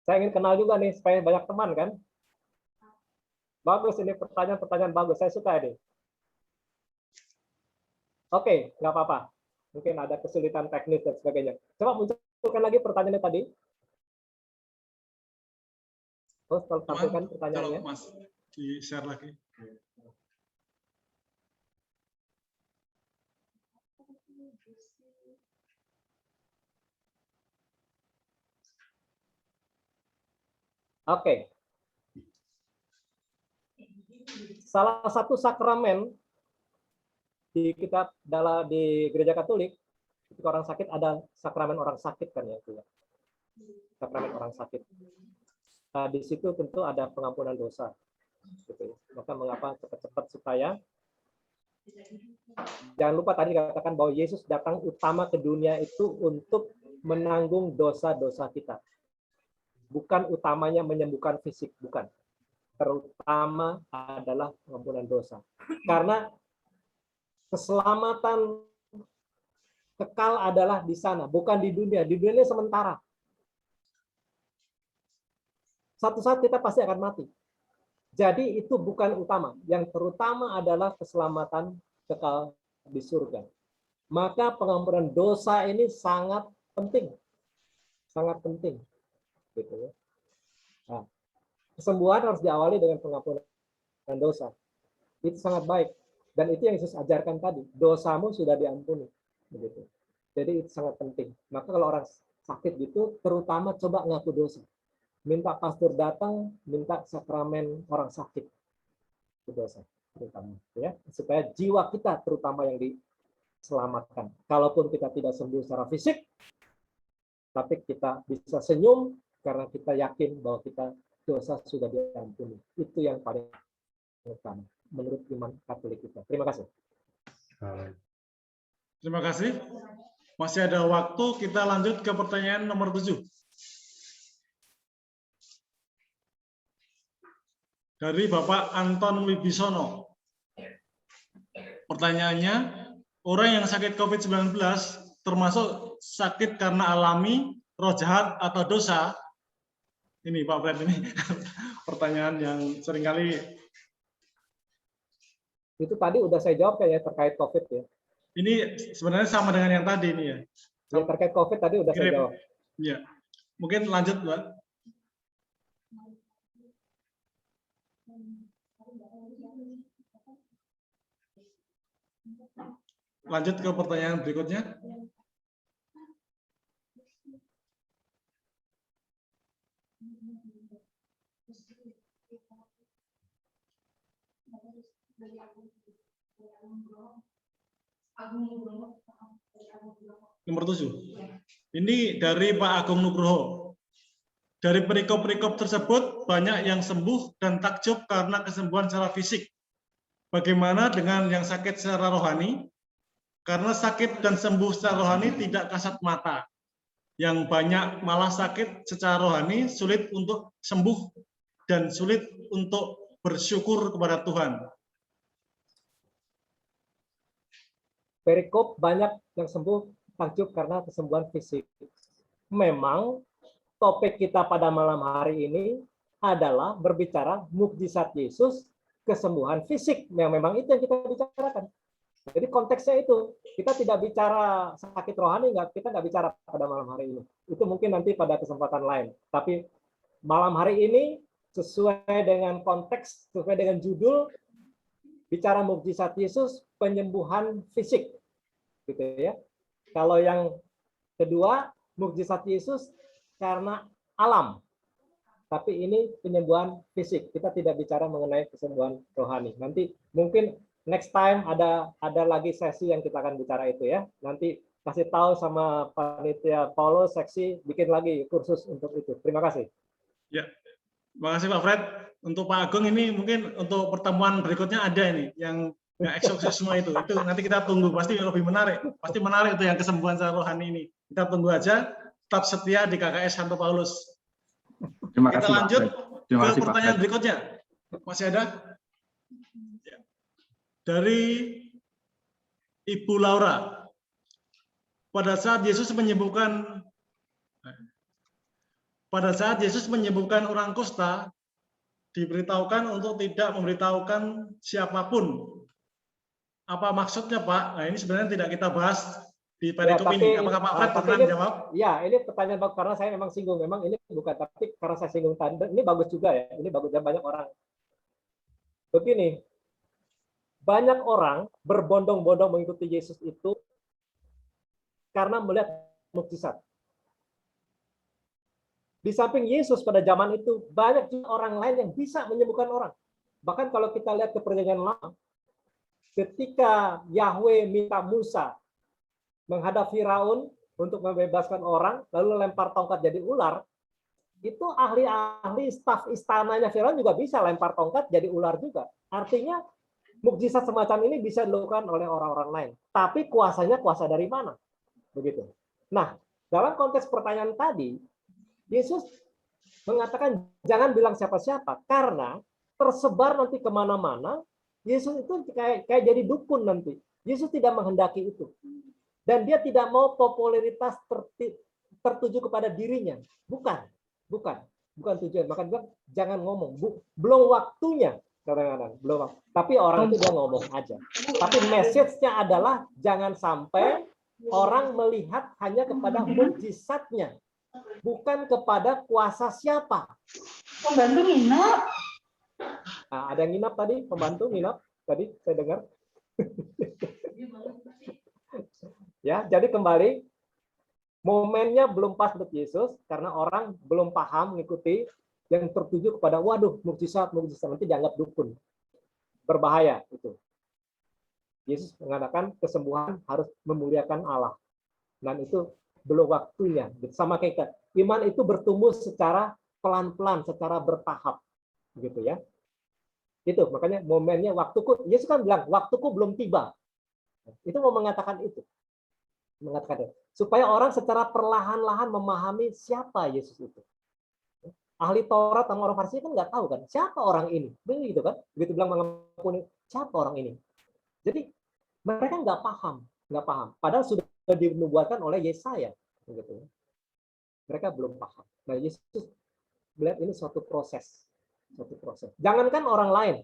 Saya ingin kenal juga nih supaya banyak teman kan. Bagus ini pertanyaan-pertanyaan bagus. Saya suka ini. Oke, nggak apa-apa. Mungkin ada kesulitan teknis dan sebagainya. Coba munculkan lagi pertanyaannya tadi. Oh, tampilkan pertanyaannya. Mas, di-share lagi. Oke. Salah satu sakramen di kita di Gereja Katolik, ketika orang sakit ada sakramen orang sakit kan ya, itu ya. Sakramen orang sakit. Nah, di situ tentu ada pengampunan dosa. Gitu ya. Maka mengapa cepat-cepat supaya Jangan lupa tadi dikatakan bahwa Yesus datang utama ke dunia itu untuk menanggung dosa-dosa kita. Bukan utamanya menyembuhkan fisik, bukan. Terutama adalah pengampunan dosa. Karena keselamatan kekal adalah di sana, bukan di dunia. Di dunia ini sementara. Satu saat kita pasti akan mati. Jadi itu bukan utama. Yang terutama adalah keselamatan kekal di surga. Maka pengampunan dosa ini sangat penting. Sangat penting. Gitu ya. Nah, kesembuhan harus diawali dengan pengampunan dosa. Itu sangat baik. Dan itu yang Yesus ajarkan tadi. Dosamu sudah diampuni. Begitu. Jadi itu sangat penting. Maka kalau orang sakit gitu, terutama coba ngaku dosa. Minta pastor datang, minta sakramen orang sakit. Itu dosa. Terutama, ya, supaya jiwa kita terutama yang diselamatkan. Kalaupun kita tidak sembuh secara fisik, tapi kita bisa senyum karena kita yakin bahwa kita dosa sudah diampuni. Itu yang paling utama menurut iman Katolik kita. Terima kasih. Terima kasih. Masih ada waktu, kita lanjut ke pertanyaan nomor 7. Dari Bapak Anton Wibisono. Pertanyaannya, orang yang sakit COVID-19 termasuk sakit karena alami, roh jahat, atau dosa? Ini Pak Fred, ini pertanyaan yang seringkali. Itu tadi udah saya jawab ya terkait COVID ya. Ini sebenarnya sama dengan yang tadi ini ya. Ya terkait COVID tadi udah saya jawab. Ya, mungkin lanjut Pak. Lanjut ke pertanyaan berikutnya. Nomor 7. Ini dari Pak Agung Nugroho. Dari perikop-perikop tersebut banyak yang sembuh dan takjub karena kesembuhan secara fisik. Bagaimana dengan yang sakit secara rohani? Karena sakit dan sembuh secara rohani tidak kasat mata. Yang banyak malah sakit secara rohani sulit untuk sembuh dan sulit untuk bersyukur kepada Tuhan. Perikop banyak yang sembuh takjub karena kesembuhan fisik. Memang topik kita pada malam hari ini adalah berbicara mukjizat Yesus, kesembuhan fisik. Yang memang itu yang kita bicarakan. Jadi konteksnya itu, kita tidak bicara sakit rohani, kita nggak bicara pada malam hari ini. Itu mungkin nanti pada kesempatan lain. Tapi malam hari ini sesuai dengan konteks, sesuai dengan judul, bicara mukjizat Yesus, penyembuhan fisik. Gitu ya. Kalau yang kedua, mukjizat Yesus karena alam. Tapi ini penyembuhan fisik. Kita tidak bicara mengenai kesembuhan rohani. Nanti mungkin next time ada lagi sesi yang kita akan bicara itu ya. Nanti kasih tahu sama panitia Paulus seksi bikin lagi kursus untuk itu. Terima kasih. Ya, terima kasih Pak Fred. Untuk Pak Agung ini mungkin untuk pertemuan berikutnya ada ini yang eksorsisme itu. Itu nanti kita tunggu, pasti lebih menarik. Pasti menarik itu yang kesembuhan secara rohani ini. Kita tunggu aja. Tetap setia di KKS Santo Paulus. Terima kasih, kita lanjut Terima ke kasih, pertanyaan Pak. berikutnya. Masih ada? Dari Ibu Laura. Pada saat Yesus menyembuhkan orang kusta, diberitahukan untuk tidak memberitahukan siapapun. Apa maksudnya, Pak? Nah, ini sebenarnya tidak kita bahas di perikop ini. Apakah Pak Fred pernah menjawab? Ya, ini pertanyaan bagus karena saya memang singgung. Memang ini bukan, tapi karena saya singgung tadi, ini bagus juga ya. Ini bagus dan banyak orang. Begini, banyak orang berbondong-bondong mengikuti Yesus itu karena melihat mukjizat. Di samping Yesus pada zaman itu, banyak juga orang lain yang bisa menyembuhkan orang. Bahkan kalau kita lihat ke Perjanjian Lama, ketika Yahweh minta Musa menghadap Firaun untuk membebaskan orang, lalu lempar tongkat jadi ular, itu ahli-ahli staf istananya Firaun juga bisa lempar tongkat jadi ular juga. Artinya mukjizat semacam ini bisa dilakukan oleh orang-orang lain. Tapi kuasanya kuasa dari mana? Begitu. Nah, dalam konteks pertanyaan tadi, Yesus mengatakan jangan bilang siapa-siapa, karena tersebar nanti kemana-mana, Yesus itu kayak jadi dukun nanti. Yesus tidak menghendaki itu. Dan dia tidak mau popularitas tertuju kepada dirinya. Bukan tujuan. Maka dia jangan ngomong. Belum waktunya. Kadang-kadang belum waktu. Tapi orang itu dia ngomong aja. Tapi message-nya adalah jangan sampai orang melihat hanya kepada mukjizatnya, bukan kepada kuasa siapa. Pembantu nginap. Nah, ada yang nginap tadi, pembantu nginap tadi saya dengar. Ya, jadi kembali momennya belum pas untuk Yesus karena orang belum paham mengikuti yang tertuju kepada waduh mukjizat nanti dianggap dukun. Berbahaya itu. Yesus mengatakan kesembuhan harus memuliakan Allah. Dan itu belum waktunya. Sama kayak kita. Iman itu bertumbuh secara pelan-pelan, secara bertahap. Gitu ya. Itu makanya momennya waktuku. Yesus kan bilang waktuku belum tiba. Itu mau mengatakan itu. Mengatakan supaya orang secara perlahan-lahan memahami siapa Yesus itu. Ahli Taurat sama orang Farisi kan nggak tahu kan siapa orang ini, begitu kan? Begitu bilang mengampuni siapa orang ini. Jadi mereka nggak paham. Padahal sudah dinubuatkan oleh Yesaya, begitu. Mereka belum paham. Nah Yesus melihat ini suatu proses. Jangankan orang lain,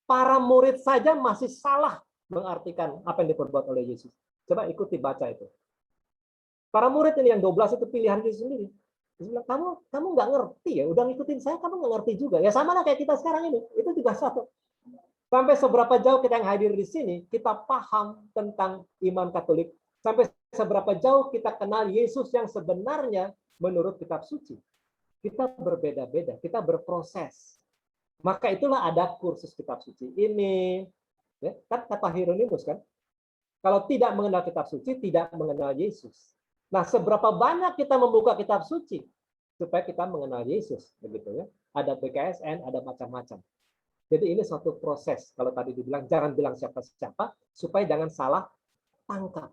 para murid saja masih salah mengartikan apa yang diperbuat oleh Yesus. Coba ikuti baca itu. Para murid ini yang 12 itu pilihan Yesus sendiri. Dia bilang, kamu nggak ngerti ya, udah ngikutin saya, kamu nggak ngerti juga. Ya sama lah kayak kita sekarang ini. Itu juga satu. Sampai seberapa jauh kita yang hadir di sini, kita paham tentang iman Katolik. Sampai seberapa jauh kita kenal Yesus yang sebenarnya menurut kitab suci. Kita berbeda-beda, kita berproses. Maka itulah ada kursus kitab suci ini. Ya, kan kata Hieronymus kan, kalau tidak mengenal kitab suci, tidak mengenal Yesus. Nah, seberapa banyak kita membuka kitab suci supaya kita mengenal Yesus, begitu ya. Ada BKSN, ada macam-macam. Jadi ini suatu proses. Kalau tadi dibilang jangan bilang siapa-siapa supaya jangan salah tangkap,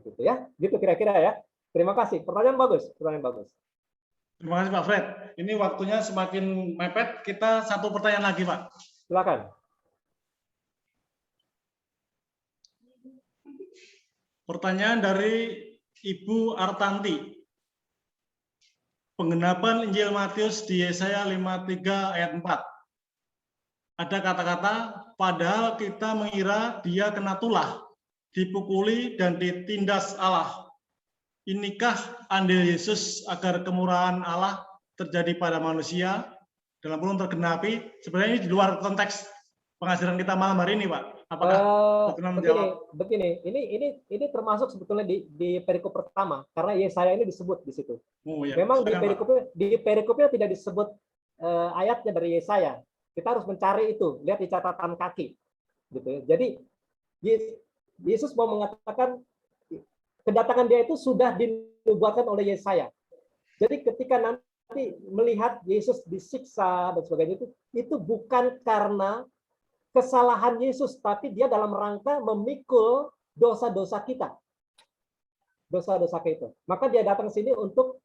gitu ya. Gitu kira-kira ya. Terima kasih. Pertanyaan bagus. Terima kasih Pak Fred. Ini waktunya semakin mepet. Kita satu pertanyaan lagi, Pak. Silakan. Pertanyaan dari Ibu Artanti. Penggenapan Injil Matius di Yesaya 53 ayat 4. Ada kata-kata, padahal kita mengira dia kena tulah, dipukuli dan ditindas Allah. Inikah andil Yesus agar kemurahan Allah terjadi pada manusia dalam belum tergenapi? Sebenarnya ini di luar konteks pengajaran kita malam hari ini, Pak. Apakah begini, ini termasuk sebetulnya di perikop pertama karena Yesaya ini disebut di situ. Oh, ya. Memang di perikopnya tidak disebut ayatnya dari Yesaya. Kita harus mencari itu, lihat di catatan kaki, gitu ya. Jadi Yesus mau mengatakan kedatangan dia itu sudah dinubuatkan oleh Yesaya. Jadi ketika nanti melihat Yesus disiksa dan sebagainya itu bukan karena kesalahan Yesus, tapi dia dalam rangka memikul dosa-dosa kita. Dosa-dosa kita. Maka dia datang sini untuk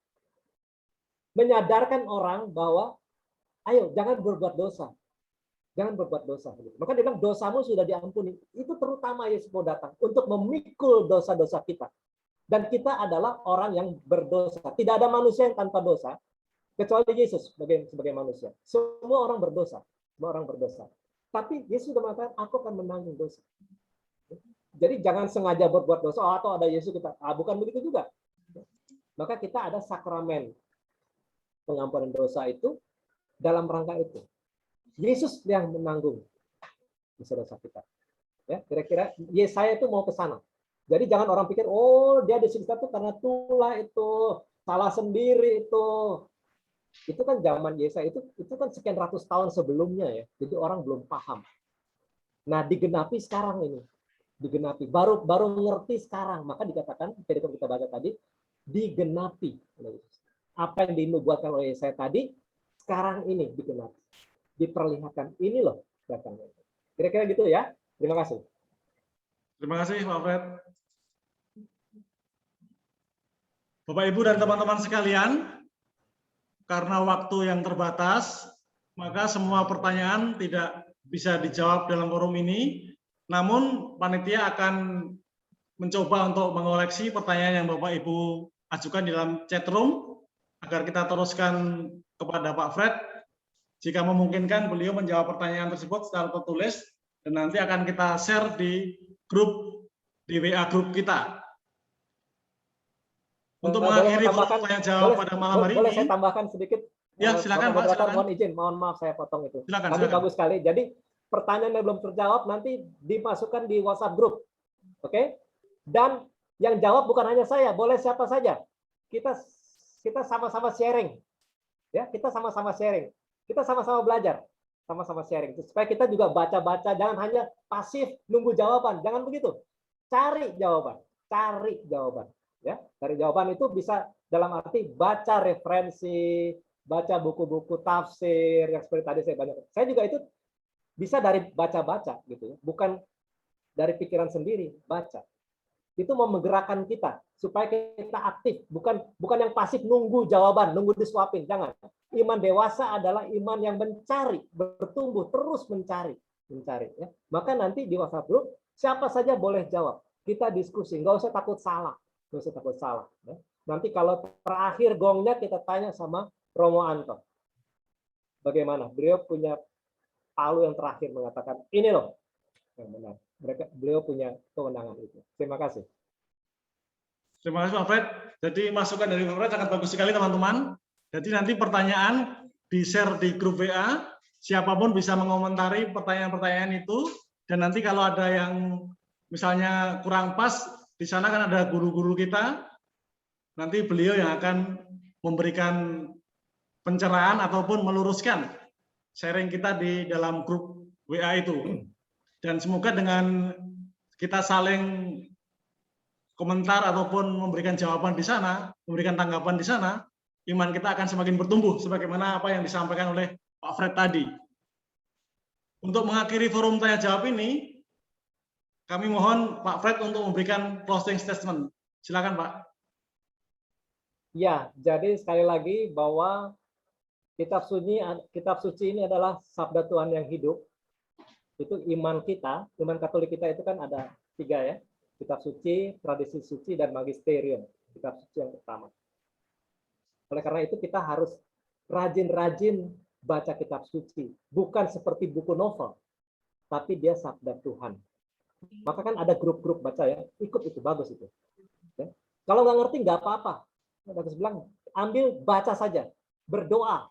menyadarkan orang bahwa ayo jangan berbuat dosa. Jangan berbuat dosa. Maka dia bilang dosamu sudah diampuni. Itu terutama Yesus mau datang untuk memikul dosa-dosa kita. Dan kita adalah orang yang berdosa. Tidak ada manusia yang tanpa dosa kecuali Yesus sebagai manusia. Semua orang berdosa. Semua orang berdosa. Tapi Yesus sudah mengatakan, aku akan menanggung dosa. Jadi jangan sengaja berbuat dosa, atau ada Yesus kita. Bukan begitu juga. Maka kita ada sakramen pengampunan dosa itu dalam rangka itu. Yesus yang menanggung dosa-dosa kita. Ya, kira-kira Yesaya itu mau ke sana. Jadi jangan orang pikir, oh dia disiksa itu karena tulah itu, salah sendiri itu. Itu kan zaman Yesaya itu kan sekian ratus tahun sebelumnya ya. Jadi orang belum paham. Nah, digenapi sekarang ini. Digenapi. Baru ngerti sekarang. Maka dikatakan, dari kita baca tadi, digenapi. Apa yang dinubuatkan oleh Yesaya tadi, sekarang ini digenapi. Diperlihatkan. Ini loh datangnya. Kira-kira gitu ya. Terima kasih. Terima kasih Pak Fred. Bapak Ibu dan teman-teman sekalian, karena waktu yang terbatas, maka semua pertanyaan tidak bisa dijawab dalam forum ini. Namun panitia akan mencoba untuk mengoleksi pertanyaan yang Bapak Ibu ajukan di dalam chat room agar kita teruskan kepada Pak Fred. Jika memungkinkan beliau menjawab pertanyaan tersebut secara tertulis dan nanti akan kita share di grup di WA grup kita. Untuk mengakhiri pertanyaan jawab pada malam hari boleh ini. Saya tambahkan sedikit. Ya, silakan Pak. Silakan. Mohon izin, mohon maaf saya potong itu. Silakan, Tapi silakan. bagus sekali. Jadi pertanyaan yang belum terjawab nanti dimasukkan di WhatsApp grup. Oke? Dan yang jawab bukan hanya saya, boleh siapa saja. Kita sama-sama sharing. Ya, kita sama-sama sharing. Kita sama-sama belajar, sama-sama sharing. Supaya kita juga baca-baca, jangan hanya pasif nunggu jawaban, jangan begitu. Cari jawaban, cari jawaban. Ya, dari jawaban itu bisa dalam arti baca referensi, baca buku-buku tafsir yang seperti tadi saya banyak. Saya juga itu bisa dari baca-baca gitu ya, bukan dari pikiran sendiri, baca. Itu mau menggerakkan kita supaya kita aktif, bukan yang pasif nunggu jawaban, nunggu disuapin, jangan. Iman dewasa adalah iman yang mencari, bertumbuh, terus mencari ya. Maka nanti di WhatsApp group siapa saja boleh jawab. Kita diskusi, nggak usah takut salah. Nggak usah takut salah. Ya. Nanti kalau terakhir gongnya kita tanya sama Romo Anton. Bagaimana? Beliau punya palu yang terakhir mengatakan, ini loh yang benar. Beliau punya kewenangan itu. Terima kasih. Terima kasih Pak Fred. Jadi masukan dari Pak Fred sangat bagus sekali teman-teman. Jadi nanti pertanyaan di-share di grup WA. Siapapun bisa mengomentari pertanyaan-pertanyaan itu. Dan nanti kalau ada yang misalnya kurang pas, di sana kan ada guru-guru kita, nanti beliau yang akan memberikan pencerahan ataupun meluruskan sharing kita di dalam grup WA itu. Dan semoga dengan kita saling komentar ataupun memberikan jawaban di sana, memberikan tanggapan di sana, iman kita akan semakin bertumbuh, sebagaimana apa yang disampaikan oleh Pak Fred tadi. Untuk mengakhiri forum tanya jawab ini, kami mohon Pak Fred untuk memberikan closing statement. Silakan Pak. Ya, jadi sekali lagi bahwa kitab suci ini adalah sabda Tuhan yang hidup. Itu iman kita, iman Katolik kita itu kan ada 3 ya. Kitab suci, tradisi suci, dan magisterium. Kitab suci yang pertama. Oleh karena itu kita harus rajin-rajin baca kitab suci. Bukan seperti buku novel, tapi dia sabda Tuhan. Maka kan ada grup-grup baca ya, ikut itu, bagus itu. Ya. Kalau nggak ngerti nggak apa-apa. Bagus bilang, ambil baca saja, berdoa.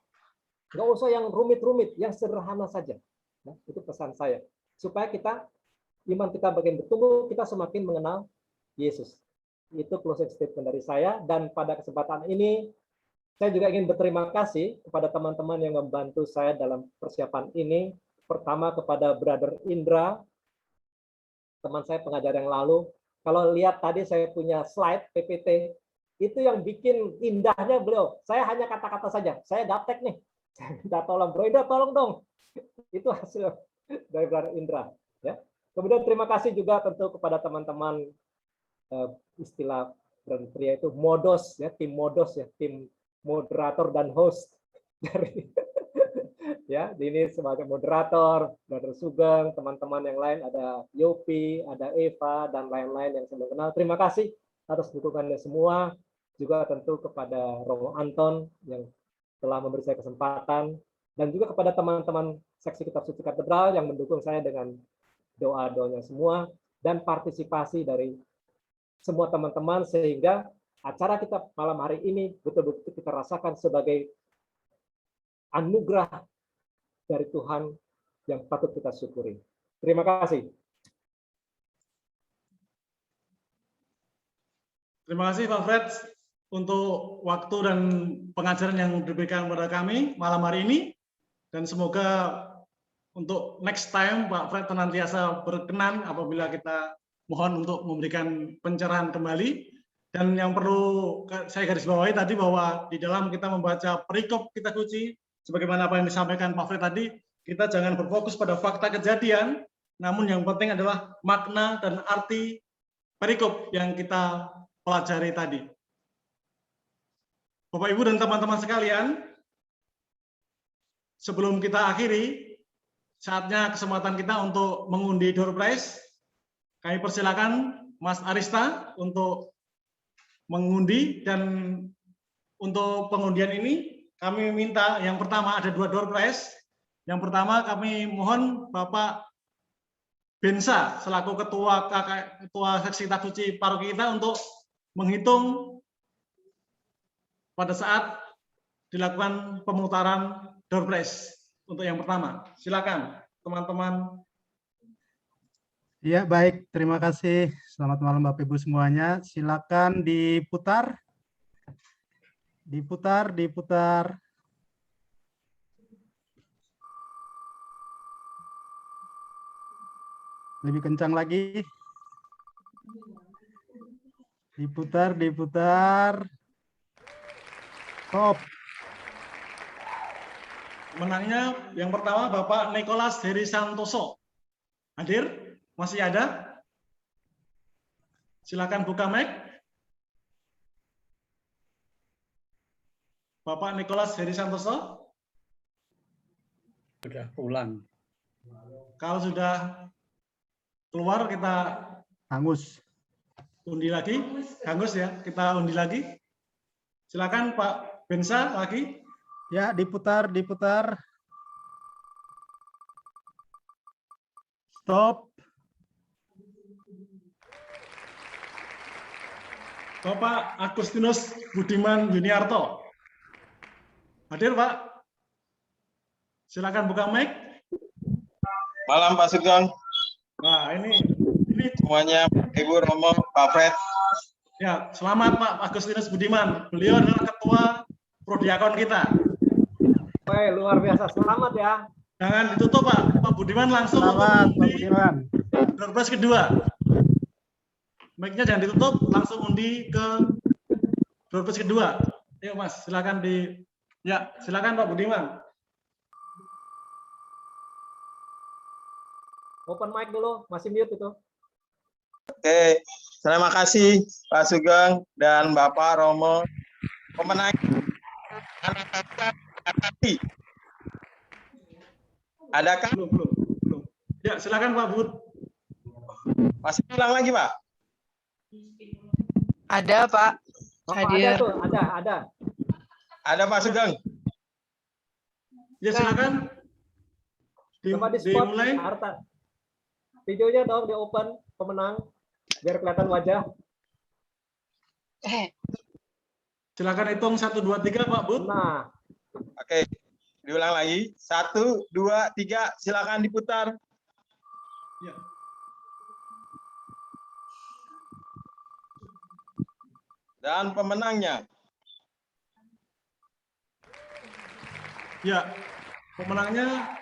Nggak usah yang rumit-rumit, yang sederhana saja. Nah, itu pesan saya. Supaya iman kita makin bertumbuh, kita semakin mengenal Yesus. Itu closing statement dari saya. Dan pada kesempatan ini, saya juga ingin berterima kasih kepada teman-teman yang membantu saya dalam persiapan ini. Pertama kepada Brother Indra, teman saya pengajar yang lalu. Kalau lihat tadi saya punya slide PPT, itu yang bikin indahnya beliau. Saya hanya kata-kata saja. Saya gaptek nih. Saya minta tolong, Bro Indra, tolong dong. Itu hasil dari Brother Indra. Ya. Kemudian terima kasih juga tentu kepada teman-teman istilah dan pria itu modos ya, tim modos ya, tim moderator dan host dari ya, ini sebagai moderator, Brother Sugeng, teman-teman yang lain ada Yopi, ada Eva dan lain-lain yang saya kenal. Terima kasih atas dukungannya semua, juga tentu kepada Romo Anton yang telah memberi saya kesempatan, dan juga kepada teman-teman seksi Kitab Suci Katedral yang mendukung saya dengan doa-doanya semua, dan partisipasi dari semua teman-teman, sehingga acara kita malam hari ini betul-betul kita rasakan sebagai anugerah dari Tuhan yang patut kita syukuri. Terima kasih. Terima kasih Pak Fred untuk waktu dan pengajaran yang diberikan kepada kami malam hari ini. Dan semoga untuk next time Pak Fred senantiasa berkenan apabila kita mohon untuk memberikan pencerahan kembali. Dan yang perlu saya garis bawahi tadi bahwa di dalam kita membaca perikop kitab suci, sebagaimana apa yang disampaikan Pak Fred tadi, kita jangan berfokus pada fakta kejadian, namun yang penting adalah makna dan arti perikop yang kita pelajari tadi. Bapak, Ibu, dan teman-teman sekalian, sebelum kita akhiri, saatnya kesempatan kita untuk mengundi door prize. Kami persilakan Mas Arista untuk mengundi, dan untuk pengundian ini kami minta yang pertama ada 2 door prize. Yang pertama kami mohon Bapak Bensa selaku ketua seksi kitab suci paroki kita untuk menghitung pada saat dilakukan pemutaran door prize untuk yang pertama. Silakan teman-teman. Ya, baik. Terima kasih. Selamat malam Bapak Ibu semuanya. Silakan diputar. Diputar. Lebih kencang lagi. Diputar. Stop. Menangnya yang pertama Bapak Nicholas Heri Santoso. Hadir? Masih ada? Silakan buka mic. Bapak Nicholas Heri Santoso. Sudah pulang. Kalau sudah keluar kita hangus. Undi lagi. Hangus ya, kita undi lagi. Silakan Pak Bensa lagi. Ya, diputar. Stop. Bapak Agustinus Budiman Yuniarto. Hadir, Pak? Silakan buka mic. Malam Pak Sugeng. Nah, ini semuanya, Ibu Romo, Pak Fred. Ya, selamat Pak Agustinus Budiman. Beliau adalah ketua prodiakon kita. Baik, luar biasa. Selamat ya. Jangan ditutup, Pak. Pak Budiman langsung Selamat, Pak Budiman. door prize kedua. Mic-nya jangan ditutup, langsung undi ke door prize kedua. Yuk, Mas, silakan silakan Pak Budiman. Open mic dulu, masih mute itu. Oke, terima kasih Pak Sugeng dan Bapak Romo. Pemenang adakah? Belum. Ya, silakan Pak Bud. Masih ulang lagi, Pak? Ada, Pak. Ada tuh, ada. Ada Pak Sugeng. Ya, silakan. Coba di spot, dimulai. Arta. Videonya dong di open pemenang biar kelihatan wajah. Silakan hitung 1 2 3 Pak Bud. Nah. Oke. Diulang lagi. 1 2 3, silakan diputar. Ya. Dan pemenangnya. Ya. Pemenangnya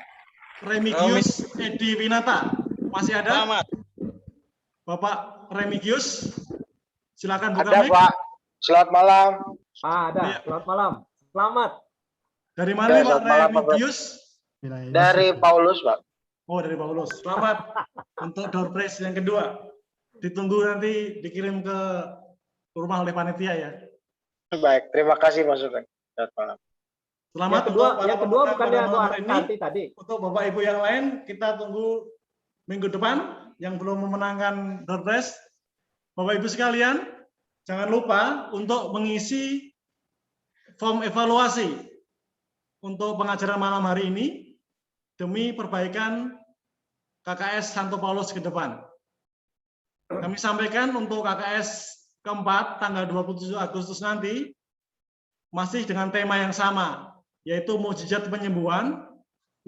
Remigius Edi Winata. Masih ada? Selamat. Bapak Remigius, silakan buka ada, mic. Pak. Selamat malam. Ada. Ya. Selamat malam. Selamat. Dari mana Ya, Pak malam, Pak. Remigius? Dari Paulus, Pak. Oh, dari Paulus. Selamat untuk door prize yang kedua. Ditunggu nanti dikirim ke rumah oleh panitia ya. Baik, terima kasih Mas Sugeng. Selamat malam. Selamat yang kedua untuk para bukannya pemenang pada aku malam ini. Arkanti tadi. Untuk Bapak Ibu yang lain, kita tunggu minggu depan yang belum memenangkan door prize. Bapak Ibu sekalian, jangan lupa untuk mengisi form evaluasi untuk pengajaran malam hari ini demi perbaikan KKS Santo Paulus ke depan. Kami sampaikan untuk KKS keempat tanggal 27 Agustus nanti masih dengan tema yang sama, yaitu mukjizat penyembuhan,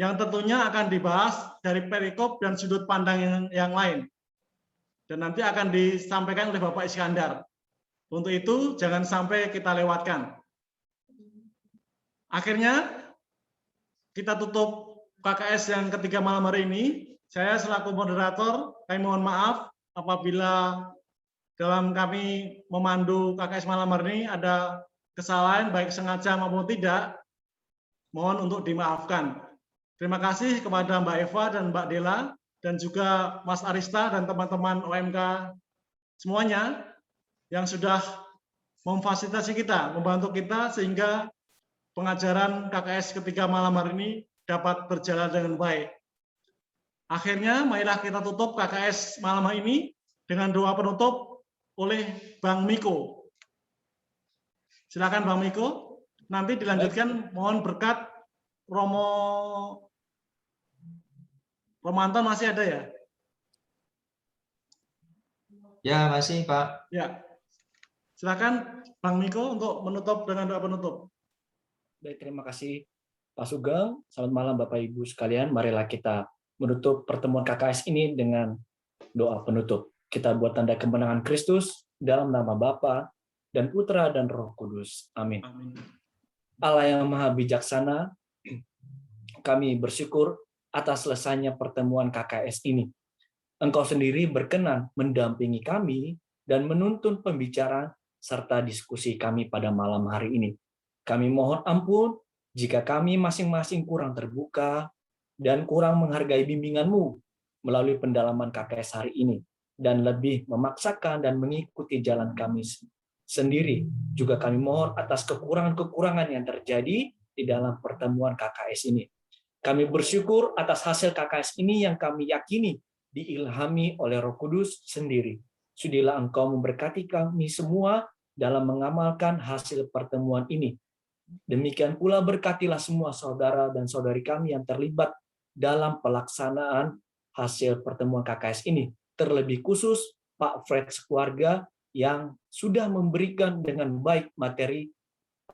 yang tentunya akan dibahas dari perikop dan sudut pandang yang lain. Dan nanti akan disampaikan oleh Bapak Iskandar. Untuk itu, jangan sampai kita lewatkan. Akhirnya, kita tutup KKS yang ketiga malam hari ini. Saya selaku moderator, kami mohon maaf apabila dalam kami memandu KKS malam hari ini ada kesalahan, baik sengaja maupun tidak. Mohon untuk dimaafkan. Terima kasih kepada Mbak Eva dan Mbak Dela dan juga Mas Arista dan teman-teman OMK semuanya yang sudah memfasilitasi kita, membantu kita sehingga pengajaran KKS ketiga malam hari ini dapat berjalan dengan baik. Akhirnya, marilah kita tutup KKS malam hari ini dengan doa penutup oleh Bang Miko. Silakan Bang Miko. Nanti dilanjutkan, mohon berkat Romanto masih ada ya? Ya, masih Pak. Ya. Silakan Bang Miko untuk menutup dengan doa penutup. Baik, terima kasih Pak Sugeng. Selamat malam Bapak Ibu sekalian. Marilah kita menutup pertemuan KKS ini dengan doa penutup. Kita buat tanda kemenangan Kristus dalam nama Bapa dan Putra dan Roh Kudus. Amin. Allah yang Maha Bijaksana, kami bersyukur atas selesainya pertemuan KKS ini. Engkau sendiri berkenan mendampingi kami dan menuntun pembicaraan serta diskusi kami pada malam hari ini. Kami mohon ampun jika kami masing-masing kurang terbuka dan kurang menghargai bimbingan-Mu melalui pendalaman KKS hari ini, dan lebih memaksakan dan mengikuti jalan kami sendiri. Juga kami mohon atas kekurangan-kekurangan yang terjadi di dalam pertemuan KKS ini. Kami bersyukur atas hasil KKS ini yang kami yakini diilhami oleh Roh Kudus sendiri. Sudilah Engkau memberkati kami semua dalam mengamalkan hasil pertemuan ini. Demikian pula berkatilah semua saudara dan saudari kami yang terlibat dalam pelaksanaan hasil pertemuan KKS ini. Terlebih khusus Pak Fred sekeluarga yang sudah memberikan dengan baik materi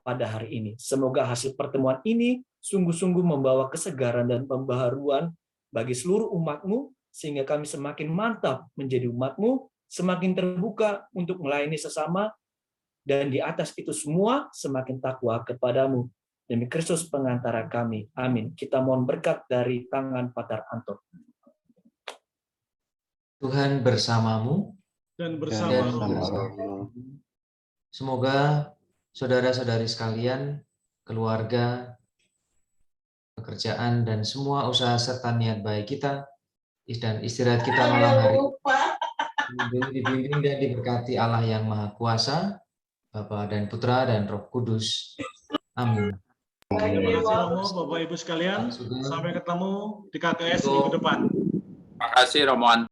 pada hari ini. Semoga hasil pertemuan ini sungguh-sungguh membawa kesegaran dan pembaharuan bagi seluruh umat-Mu, sehingga kami semakin mantap menjadi umat-Mu, semakin terbuka untuk melayani sesama, dan di atas itu semua semakin takwa kepadamu. Demi Kristus pengantara kami. Amin. Kita mohon berkat dari tangan Patar Anto. Tuhan bersamamu dan bersama. Semoga saudara-saudari sekalian, keluarga, pekerjaan, dan semua usaha serta niat baik kita dan istirahat kita malam hari dibimbing dan diberkati Allah yang Maha Kuasa, Bapa dan Putra dan Roh Kudus. Amin. Terima kasih Romo, Bapak Ibu sekalian. Sampai ketemu di KKS minggu depan. Terima kasih Romo.